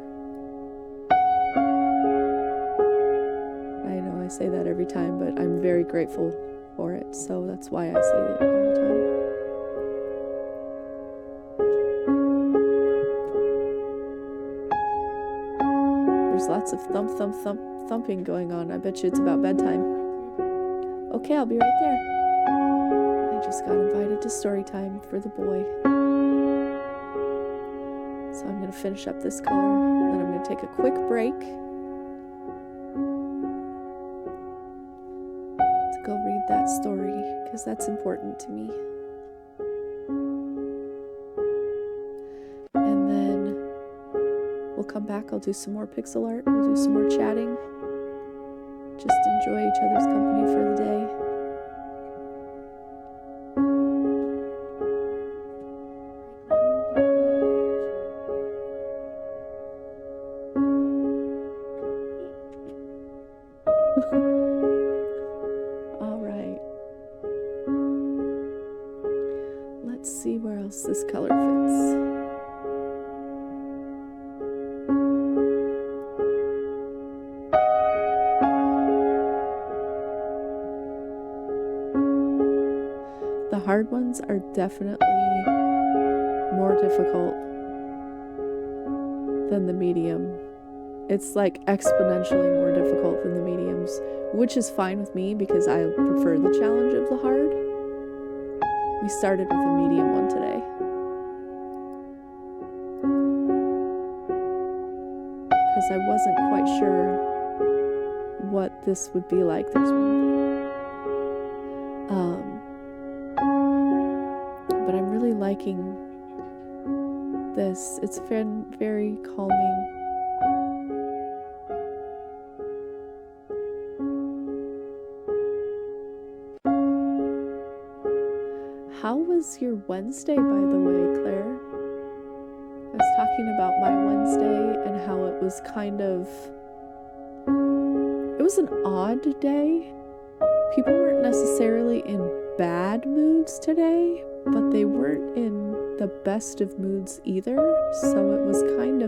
I know I say that every time, but I'm very grateful for it. So that's why I say it all the time. There's lots of thumping going on. I bet you it's about bedtime. Okay, I'll be right there. I just got invited to story time for the boy. So I'm going to finish up this color, and then I'm going to take a quick break to go read that story, because that's important to me. And then we'll come back. I'll do some more pixel art. We'll do some more chatting. Just enjoy each other's company for the day. All right. Let's see where else this color fits. The hard ones are definitely more difficult than the medium. It's like exponentially more difficult than the mediums, which is fine with me because I prefer the challenge of the hard. We started with a medium one today. Because I wasn't quite sure what this would be like. There's one. But I'm really liking this. It's been very calming. How was your Wednesday, by the way, Claire? I was talking about my Wednesday and how it was it was an odd day. People weren't necessarily in bad moods today, but they weren't in the best of moods either. So it was kind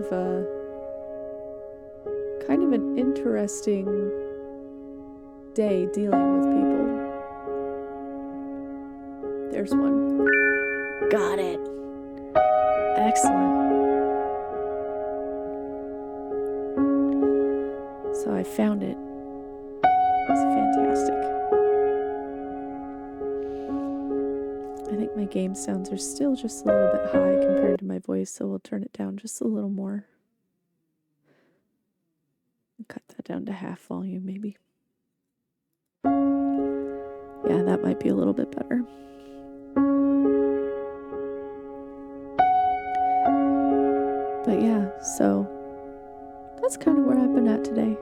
kind of an interesting day dealing with people. There's one. Got it. Excellent. So I found it. It's fantastic. I think my game sounds are still just a little bit high compared to my voice, so we'll turn it down just a little more. Cut that down to half volume, maybe. Yeah, that might be a little bit better. But yeah, so that's kind of where I've been at today.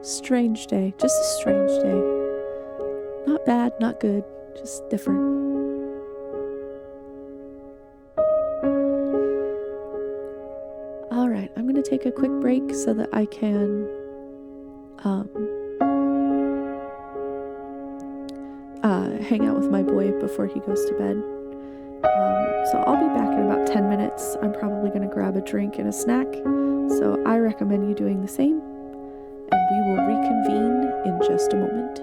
Strange day, just a strange day. Not bad, not good, just different. All right, I'm going to take a quick break so that I can hang out with my boy before he goes to bed. So I'll be back in about 10 minutes. I'm probably going to grab a drink and a snack. So I recommend you doing the same. And we will reconvene in just a moment.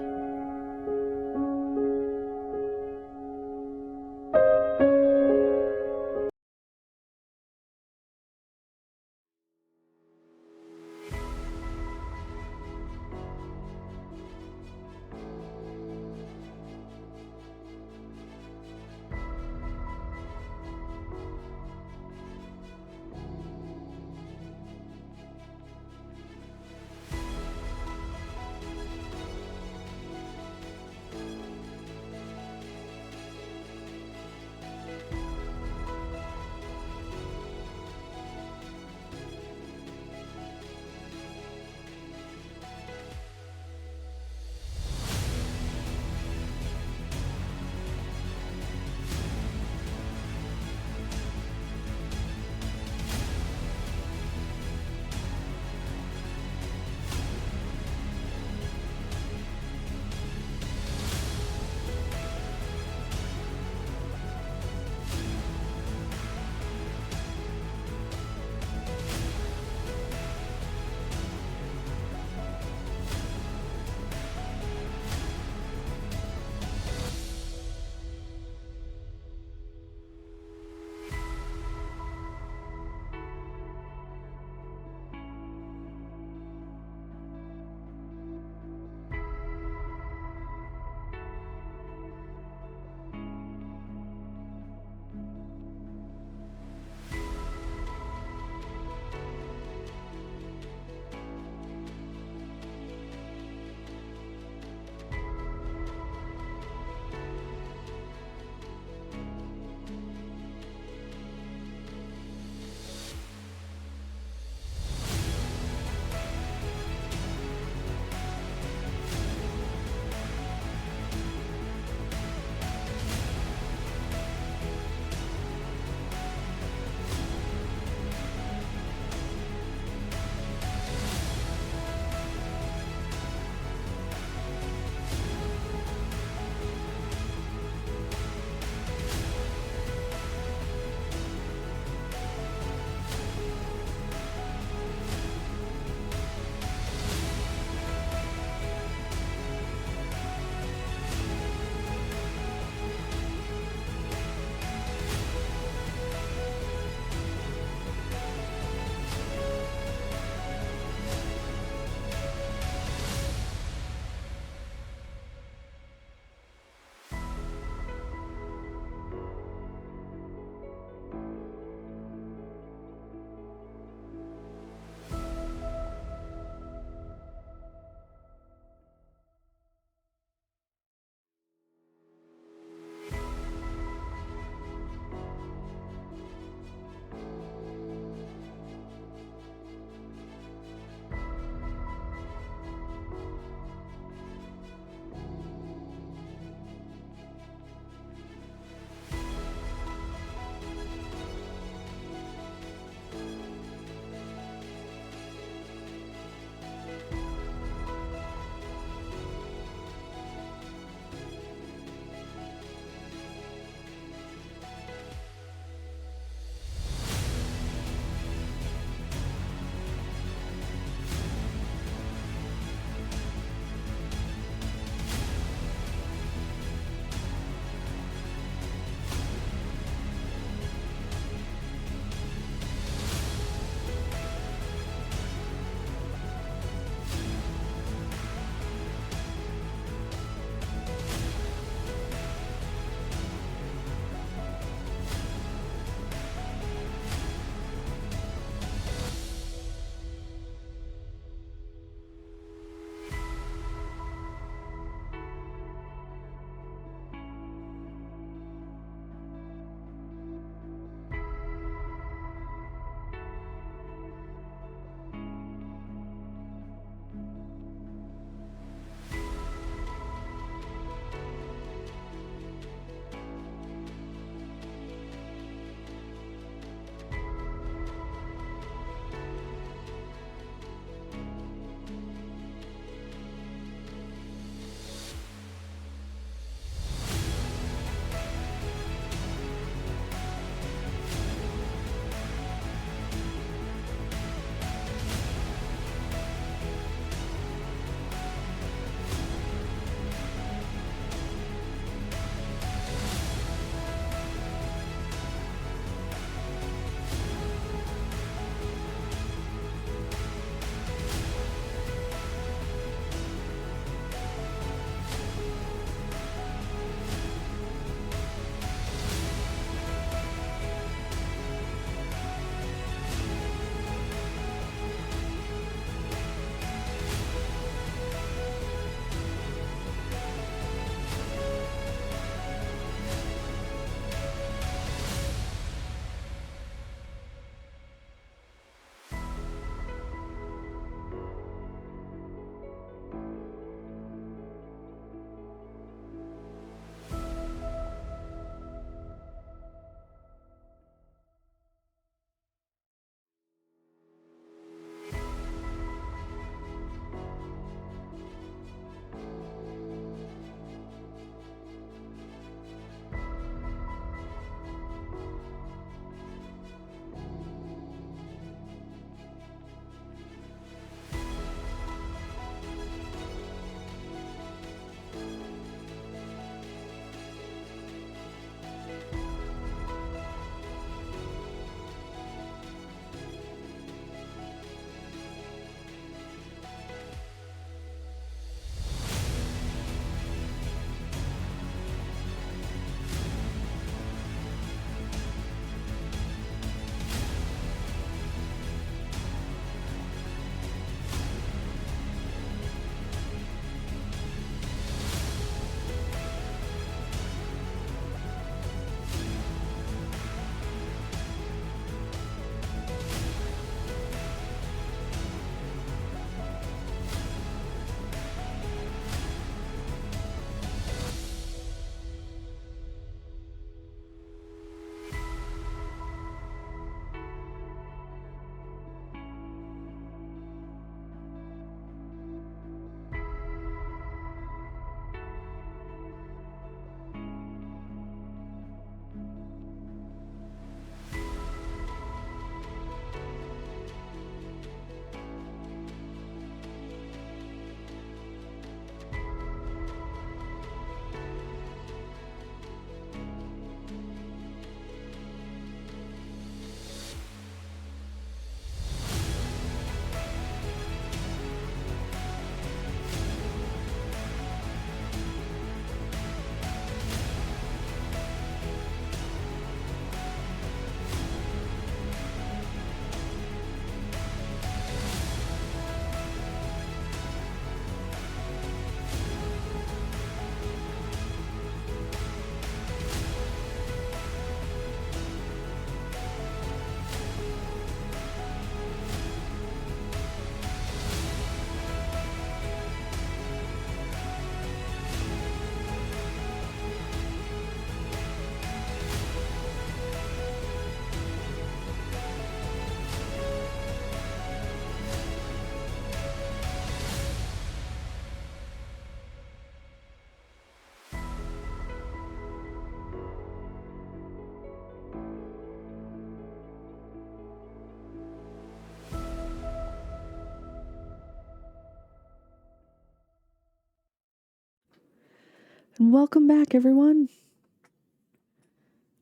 And welcome back, everyone.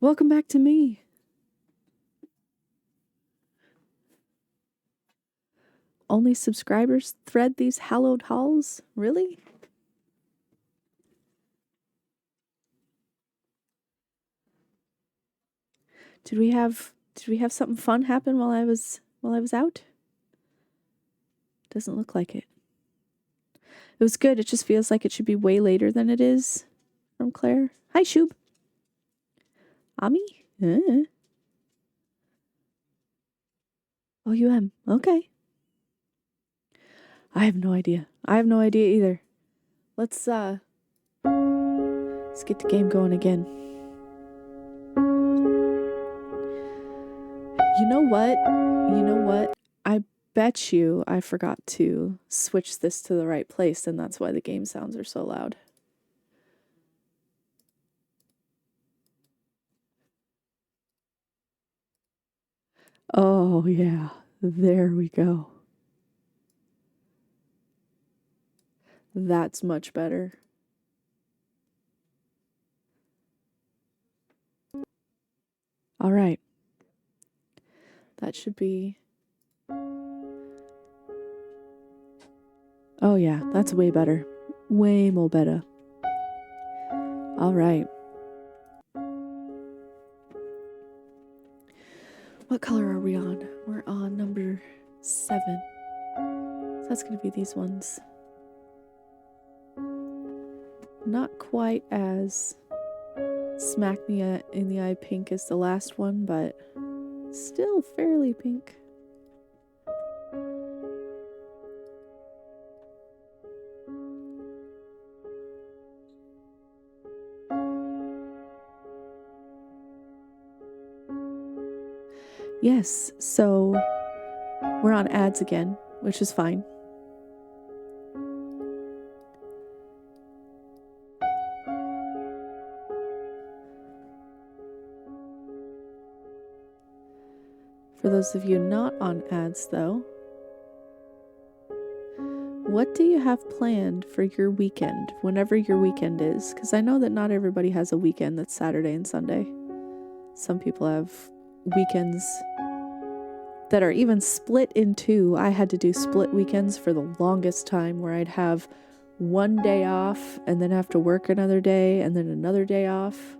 Welcome back to me. Only subscribers thread these hallowed halls? Really? Did we have something fun happen while I was out? Doesn't look like it. It was good. It just feels like it should be way later than it is. From Claire. Hi, Shub. Ami? OUM. Okay. I have no idea. I have no idea either. Let's get the game going again. You know what? I bet you I forgot to switch this to the right place, and that's why the game sounds are so loud. Oh, yeah. There we go. That's much better. All right. That should be... Oh, yeah. That's way better. Way more better. All right. What color are we on? We're on number 7. So that's going to be these ones. Not quite as smack me in the eye pink as the last one, but still fairly pink. Yes, so we're on ads again, which is fine. For those of you not on ads, though, what do you have planned for your weekend, whenever your weekend is? Because I know that not everybody has a weekend that's Saturday and Sunday. Some people have weekends that are even split in two. I had to do split weekends for the longest time, where I'd have one day off and then have to work another day and then another day off.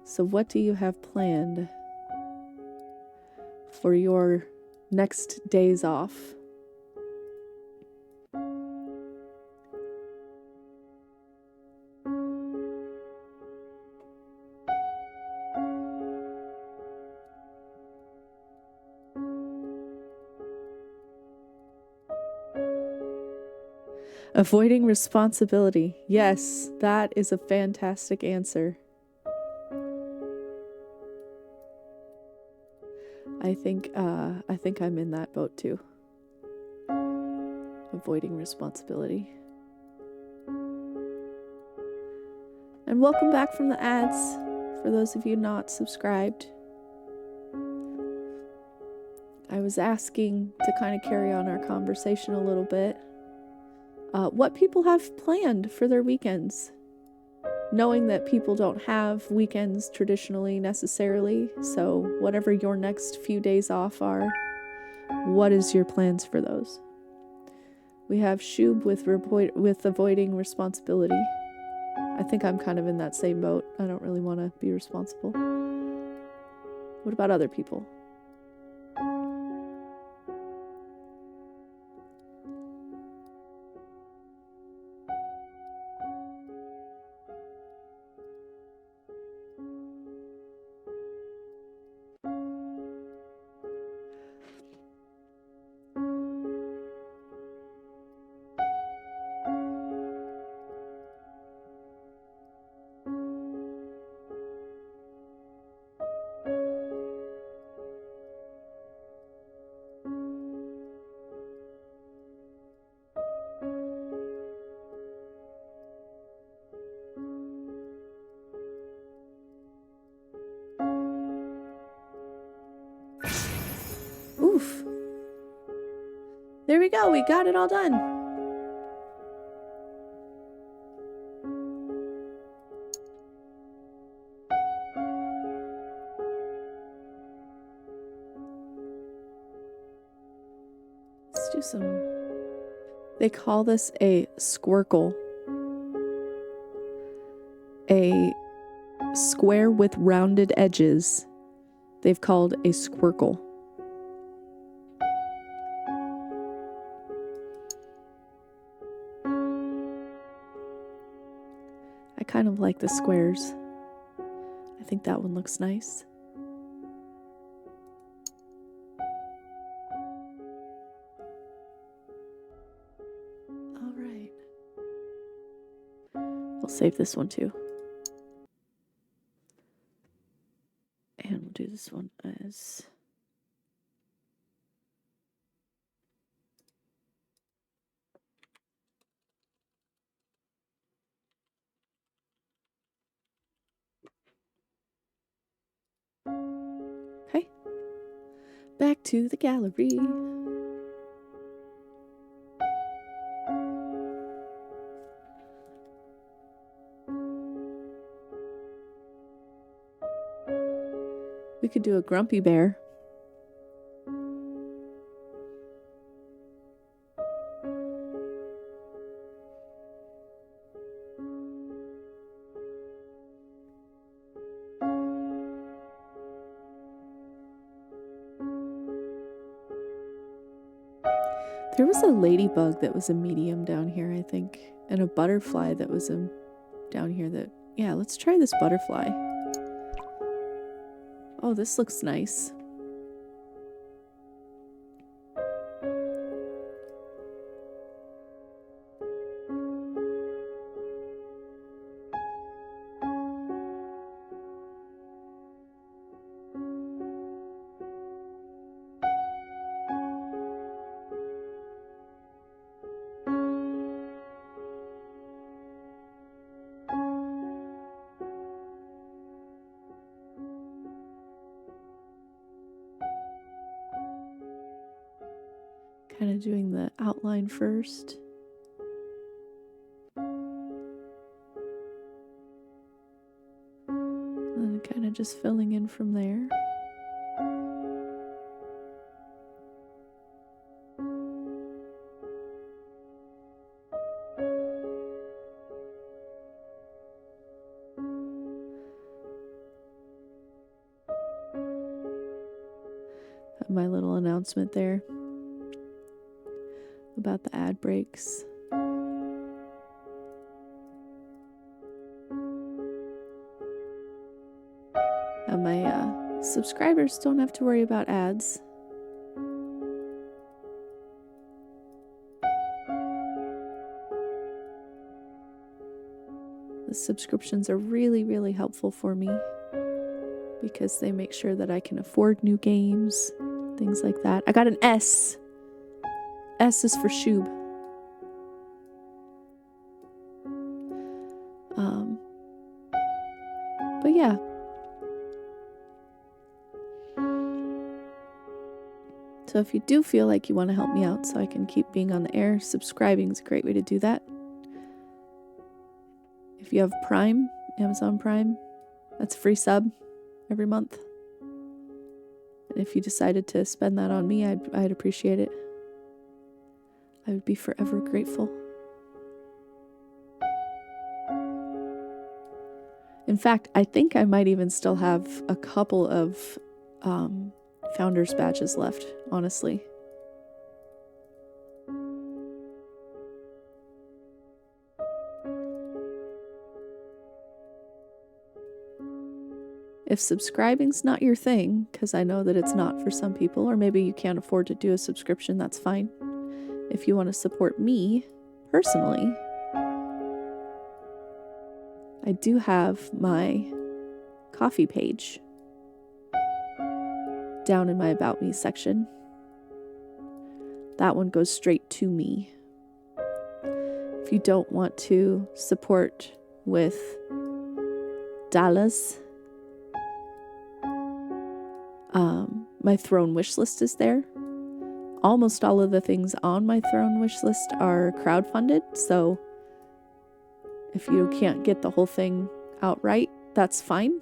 So what do you have planned for your next days off? Avoiding responsibility. Yes, that is a fantastic answer. I think I'm in that boat too. Avoiding responsibility. And welcome back from the ads, for those of you not subscribed. I was asking to kind of carry on our conversation a little bit. What people have planned for their weekends. Knowing that people don't have weekends traditionally necessarily, so whatever your next few days off are, what is your plans for those? We have Shub with avoiding responsibility. I think I'm kind of in that same boat. I don't really want to be responsible. What about other people? Oof. There we go. We got it all done. do some... They call this a squircle. A square with rounded edges. They've called a squircle. I kind of like the squares. I think that one looks nice. All right. We'll save this one too. And we'll do this one as... Okay. Back to the gallery. We could do a grumpy bear. There was a ladybug that was a medium down here, I think, and a butterfly that was down here that... Yeah, let's try this butterfly. Oh, this looks nice. Kind of doing the outline first. And then kind of just filling in from there. Have my little announcement there about the ad breaks. And my subscribers don't have to worry about ads. The subscriptions are really, really helpful for me because they make sure that I can afford new games, things like that. I got an S. S is for Shub. But yeah. So if you do feel like you want to help me out so I can keep being on the air, subscribing is a great way to do that. If you have Prime, Amazon Prime, that's a free sub every month. And if you decided to spend that on me, I'd appreciate it. I would be forever grateful. In fact, I think I might even still have a couple of founders badges left, honestly. If subscribing's not your thing, because I know that it's not for some people, or maybe you can't afford to do a subscription, that's fine. If you want to support me personally, I do have my coffee page down in my About Me section. That one goes straight to me. If you don't want to support with dollars, my throne wish list is there. Almost all of the things on my throne wish list are crowdfunded, so if you can't get the whole thing outright, that's fine.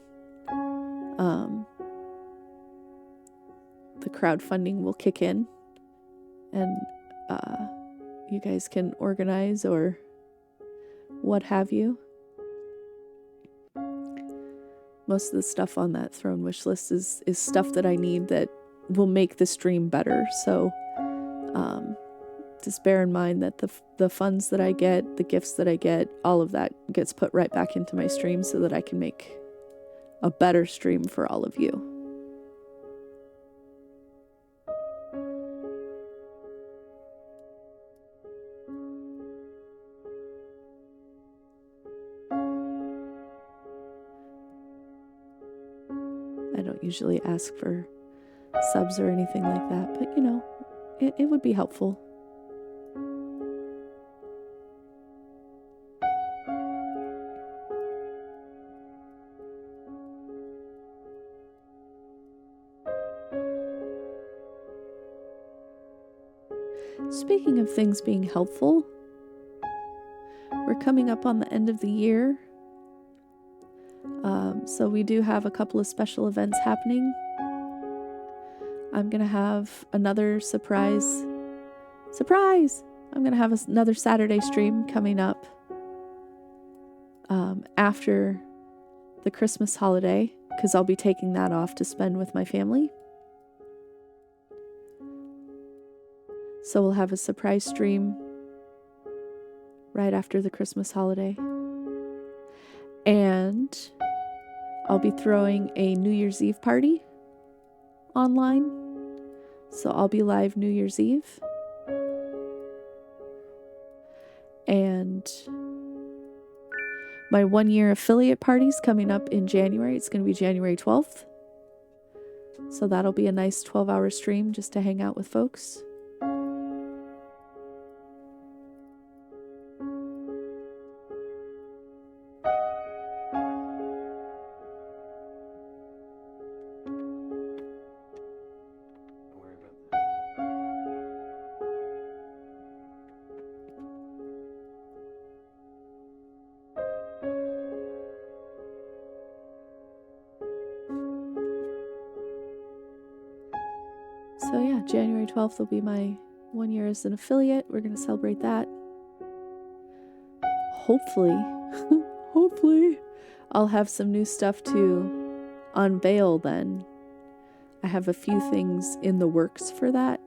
The crowdfunding will kick in, and you guys can organize or what have you. Most of the stuff on that throne wish list is stuff that I need that will make the stream better. So just bear in mind that the funds that I get, the gifts that I get, all of that gets put right back into my stream so that I can make a better stream for all of you. I don't usually ask for subs or anything like that, but you know, it would be helpful. Speaking of things being helpful, we're coming up on the end of the year. So we do have a couple of special events happening. I'm going to have another surprise. I'm going to have another Saturday stream coming up after the Christmas holiday, because I'll be taking that off to spend with my family. So we'll have a surprise stream right after the Christmas holiday. And I'll be throwing a New Year's Eve party online. So I'll be live New Year's Eve. And my 1-year affiliate party's coming up in January. It's going to be January 12th. So that'll be a nice 12-hour stream just to hang out with folks. So yeah, January 12th will be my 1 year as an affiliate. We're going to celebrate that. Hopefully, I'll have some new stuff to unveil then. I have a few things in the works for that.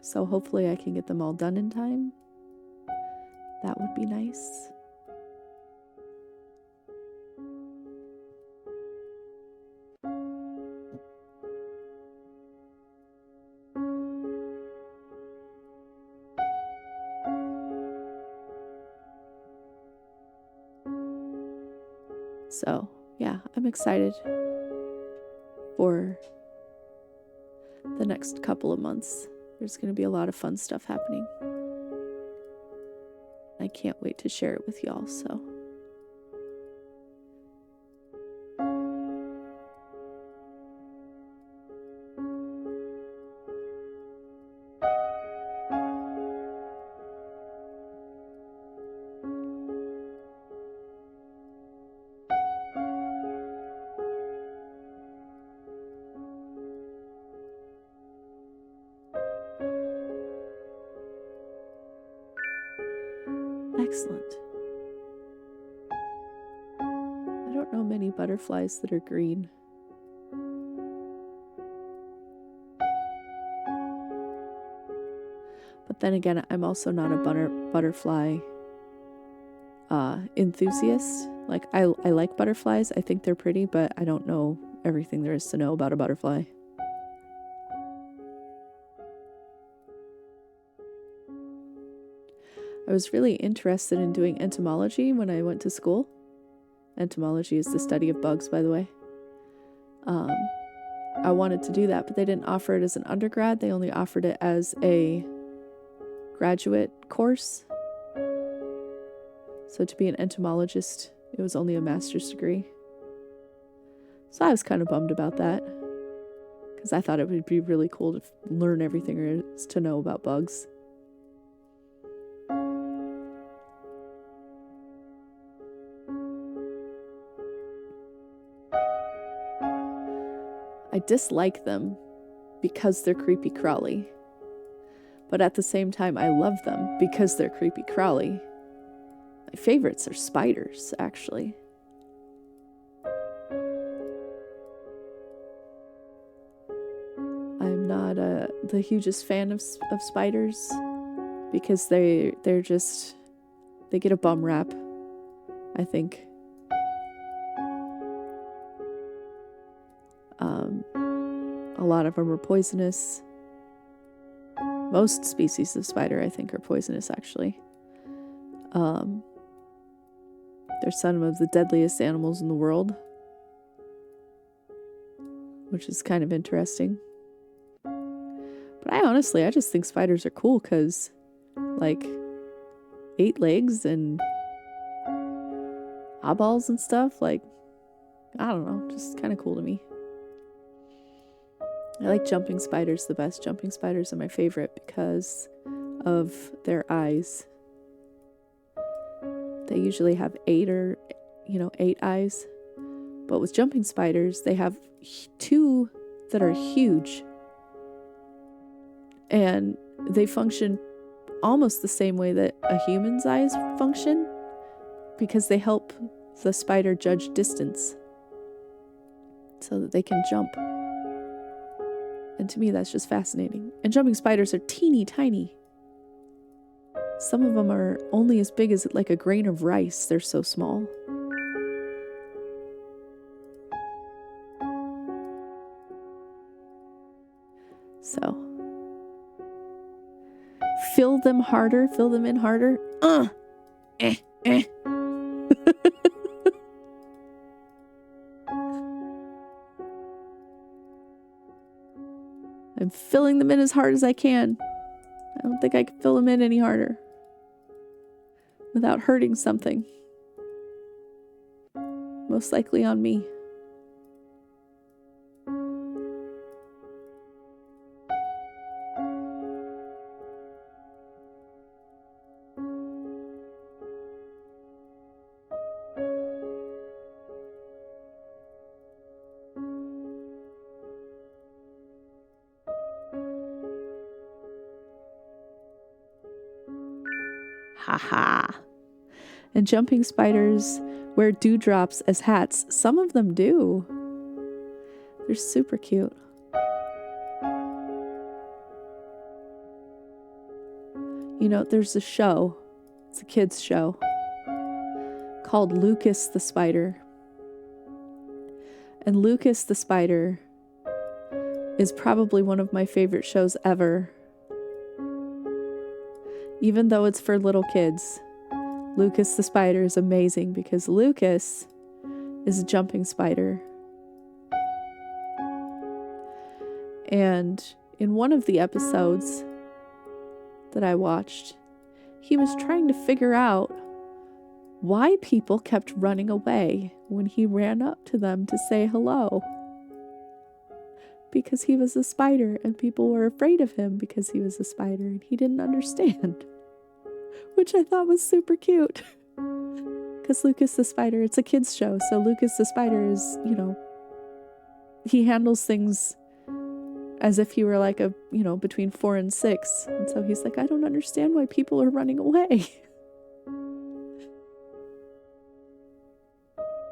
So hopefully I can get them all done in time. That would be nice. So, yeah, I'm excited for the next couple of months. There's going to be a lot of fun stuff happening. I can't wait to share it with y'all, so. Excellent. I don't know many butterflies that are green. But then again, I'm also not a butterfly enthusiast. Like, I like butterflies. I think they're pretty, but I don't know everything there is to know about a butterfly. I was really interested in doing entomology when I went to school. Entomology is the study of bugs, by the way. I wanted to do that, but they didn't offer it as an undergrad. They only offered it as a graduate course. So to be an entomologist, it was only a master's degree. So I was kind of bummed about that, because I thought it would be really cool to learn everything there is to know about bugs. I dislike them because they're creepy crawly. But at the same time, I love them because they're creepy crawly. My favorites are spiders, actually. I'm not the hugest fan of spiders because they get a bum rap, I think. A lot of them are poisonous. Most species of spider, I think, are poisonous, actually. They're some of the deadliest animals in the world, which is kind of interesting. But I just think spiders are cool because, like, 8 legs and eyeballs and stuff, like, I don't know, just kind of cool to me. I like jumping spiders the best. Jumping spiders are my favorite because of their eyes. They usually have 8 eyes. But with jumping spiders, they have 2 that are huge. And they function almost the same way that a human's eyes function because they help the spider judge distance so that they can jump. And to me, that's just fascinating. And jumping spiders are teeny tiny. Some of them are only as big as like a grain of rice. They're so small. So, fill them harder, fill them in harder. I'm filling them in as hard as I can. I don't think I can fill them in any harder without hurting something. Most likely on me. Haha. And jumping spiders wear dewdrops as hats. Some of them do. They're super cute. You know, there's a show. It's a kids' show called Lucas the Spider. And Lucas the Spider is probably one of my favorite shows ever. Even though it's for little kids, Lucas the Spider is amazing because Lucas is a jumping spider. And in one of the episodes that I watched, he was trying to figure out why people kept running away when he ran up to them to say hello. Because he was a spider and people were afraid of him because he was a spider and he didn't understand. Which I thought was super cute. Because Lucas the Spider, it's a kids show, so Lucas the Spider is, he handles things as if he were like between 4 and 6. And so he's like, I don't understand why people are running away.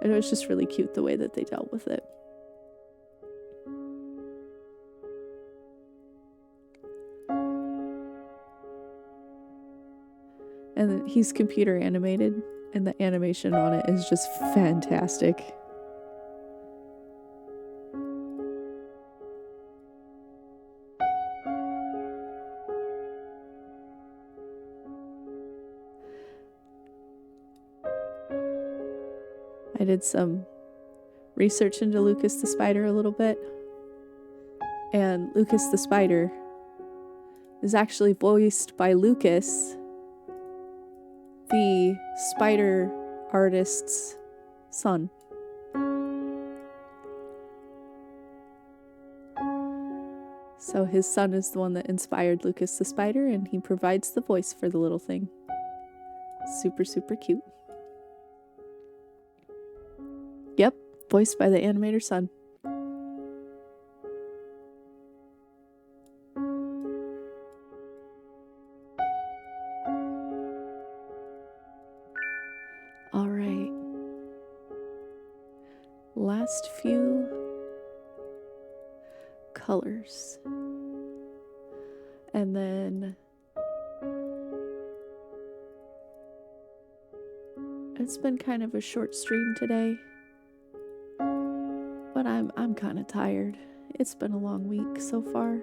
And it was just really cute the way that they dealt with it. And he's computer animated, and the animation on it is just fantastic. I did some research into Lucas the Spider a little bit, and Lucas the Spider is actually voiced by Lucas, the spider artist's son. So his son is the one that inspired Lucas the Spider, and he provides the voice for the little thing. Super, super cute. Yep, voiced by the animator's son. All right. Last few colors. And then it's been kind of a short stream today, but I'm kind of tired. It's been a long week so far.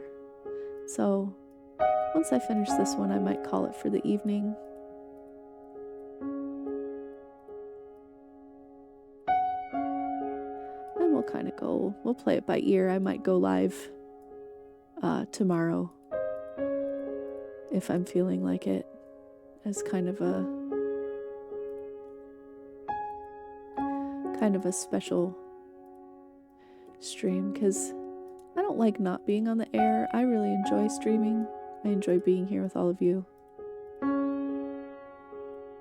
So once I finish this one, I might call it for the evening. And we'll kind of we'll play it by ear. I might go live tomorrow if I'm feeling like it, as kind of a special stream, because I don't like not being on the air. I really enjoy streaming. I enjoy being here with all of you.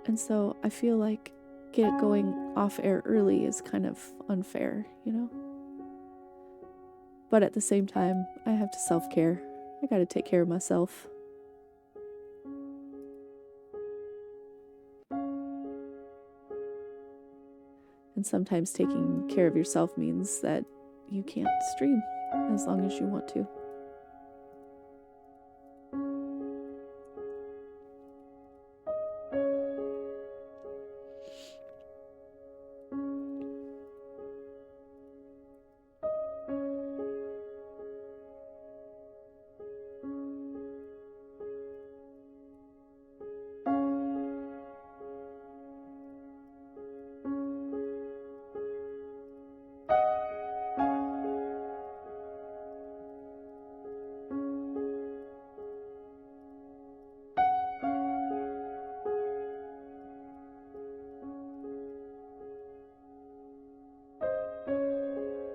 And so I feel like going off air early is kind of unfair, you know? But at the same time, I have to self-care. I gotta take care of myself. And sometimes taking care of yourself means that you can't stream as long as you want to.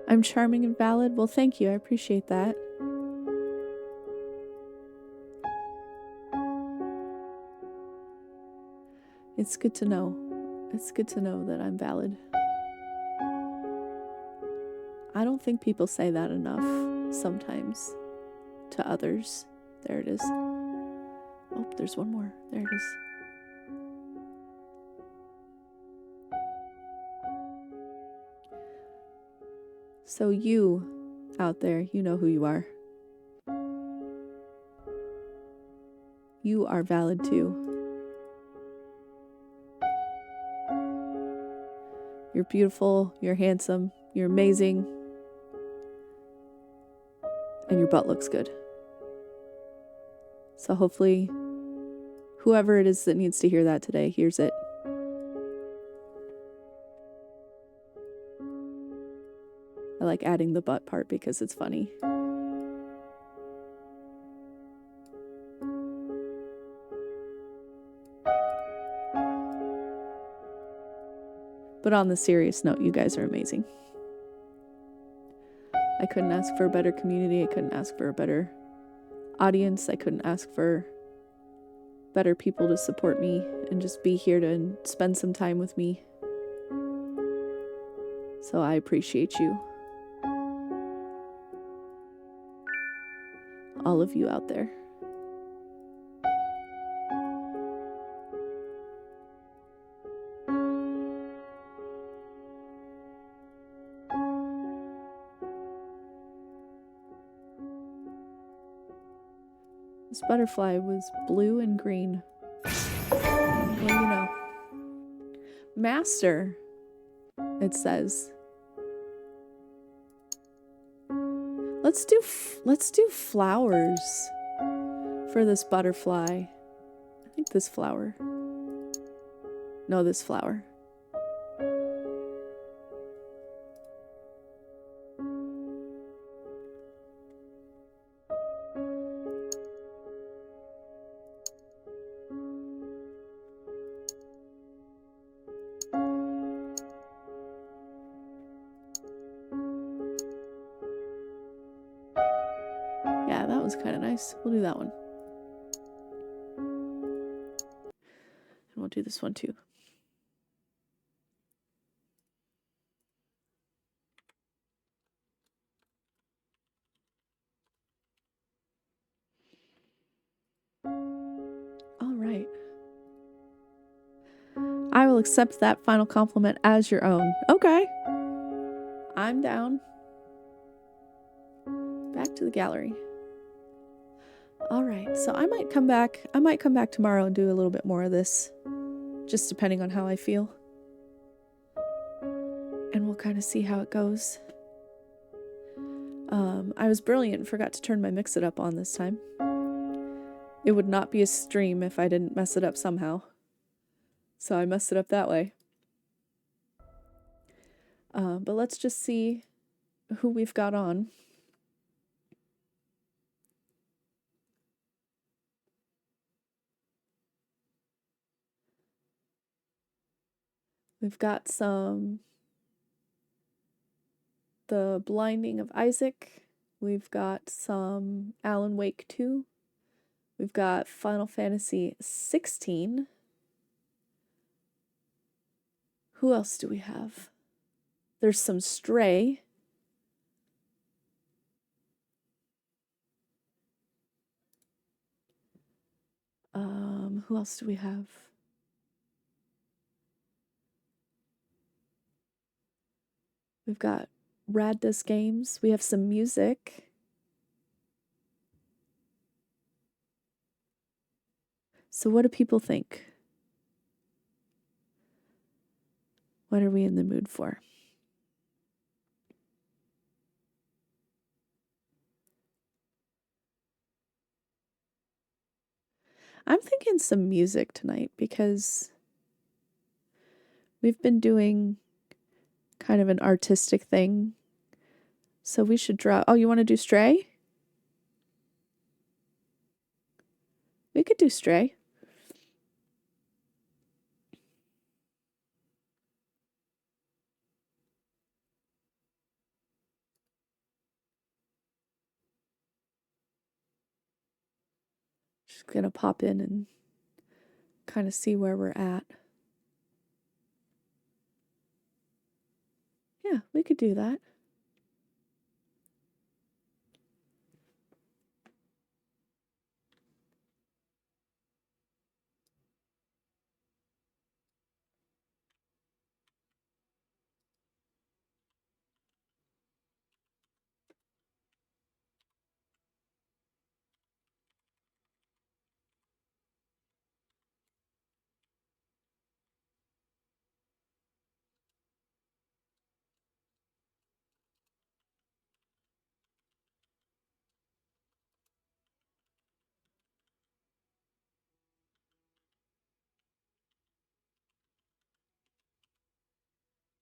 I'm charming and valid. Well, thank you. I appreciate that. It's good to know. It's good to know that I'm valid. I don't think people say that enough sometimes to others. There it is. Oh, there's one more. There it is. So you out there, you know who you are. You are valid too. You're beautiful, you're handsome, you're amazing, and your butt looks good. So hopefully, whoever it is that needs to hear that today hears it. I like adding the butt part because it's funny. But on the serious note, you guys are amazing. I couldn't ask for a better community. I couldn't ask for a better audience. I couldn't ask for better people to support me and just be here to spend some time with me. So I appreciate you. All of you out there. This butterfly was blue and green. Well, you know. Master, it says. Let's do flowers for this butterfly. I think this flower. No, this flower. Yeah, that was kind of nice. We'll do that one. And we'll do this one too. All right. I will accept that final compliment as your own. Okay. I'm down. Back to the gallery. All right, so I might come back tomorrow and do a little bit more of this, just depending on how I feel. And we'll kind of see how it goes. I was brilliant and forgot to turn my Mix It Up on this time. It would not be a stream if I didn't mess it up somehow. So I messed it up that way. But let's just see who we've got on. We've got some The Blinding of Isaac. We've got some Alan Wake 2. We've got Final Fantasy 16. Who else do we have? There's some Stray. Who else do we have? We've got Rad Does Games. We have some music. So what do people think? What are we in the mood for? I'm thinking some music tonight because we've been doing kind of an artistic thing. So we should draw. Oh, you want to do Stray? We could do Stray. Just gonna pop in and kind of see where we're at. Yeah, we could do that.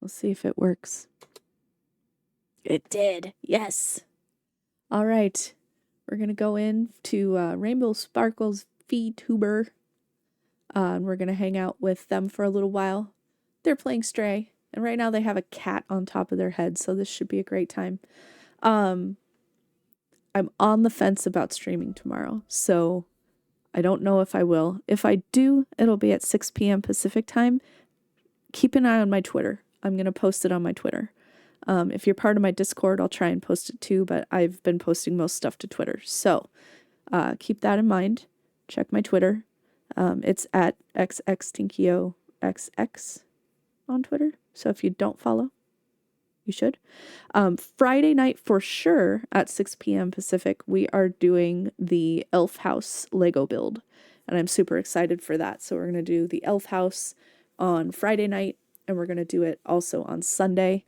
We'll see if it works. It did. Yes. All right. We're going to go in to Rainbow Sparkle's VTuber. And we're going to hang out with them for a little while. They're playing Stray. And right now they have a cat on top of their head. So this should be a great time. I'm on the fence about streaming tomorrow. So I don't know if I will. If I do, it'll be at 6 p.m. Pacific time. Keep an eye on my Twitter. I'm going to post it on my Twitter. If you're part of my Discord, I'll try and post it too, but I've been posting most stuff to Twitter. So keep that in mind. Check my Twitter. It's at xxtinkioxx on Twitter. So if you don't follow, you should. Friday night for sure at 6 p.m. Pacific, we are doing the Elf House Lego build. And I'm super excited for that. So we're going to do the Elf House on Friday night, and we're going to do it also on Sunday.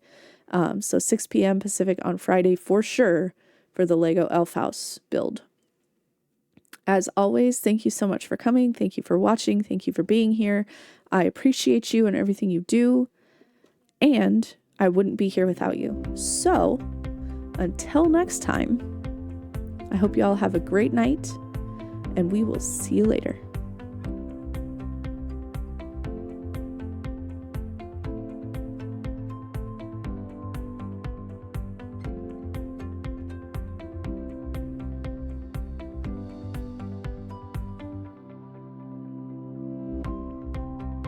So 6 p.m. Pacific on Friday for sure for the Lego Elf House build. As always, thank you so much for coming. Thank you for watching. Thank you for being here. I appreciate you and everything you do. And I wouldn't be here without you. So until next time, I hope you all have a great night, and we will see you later.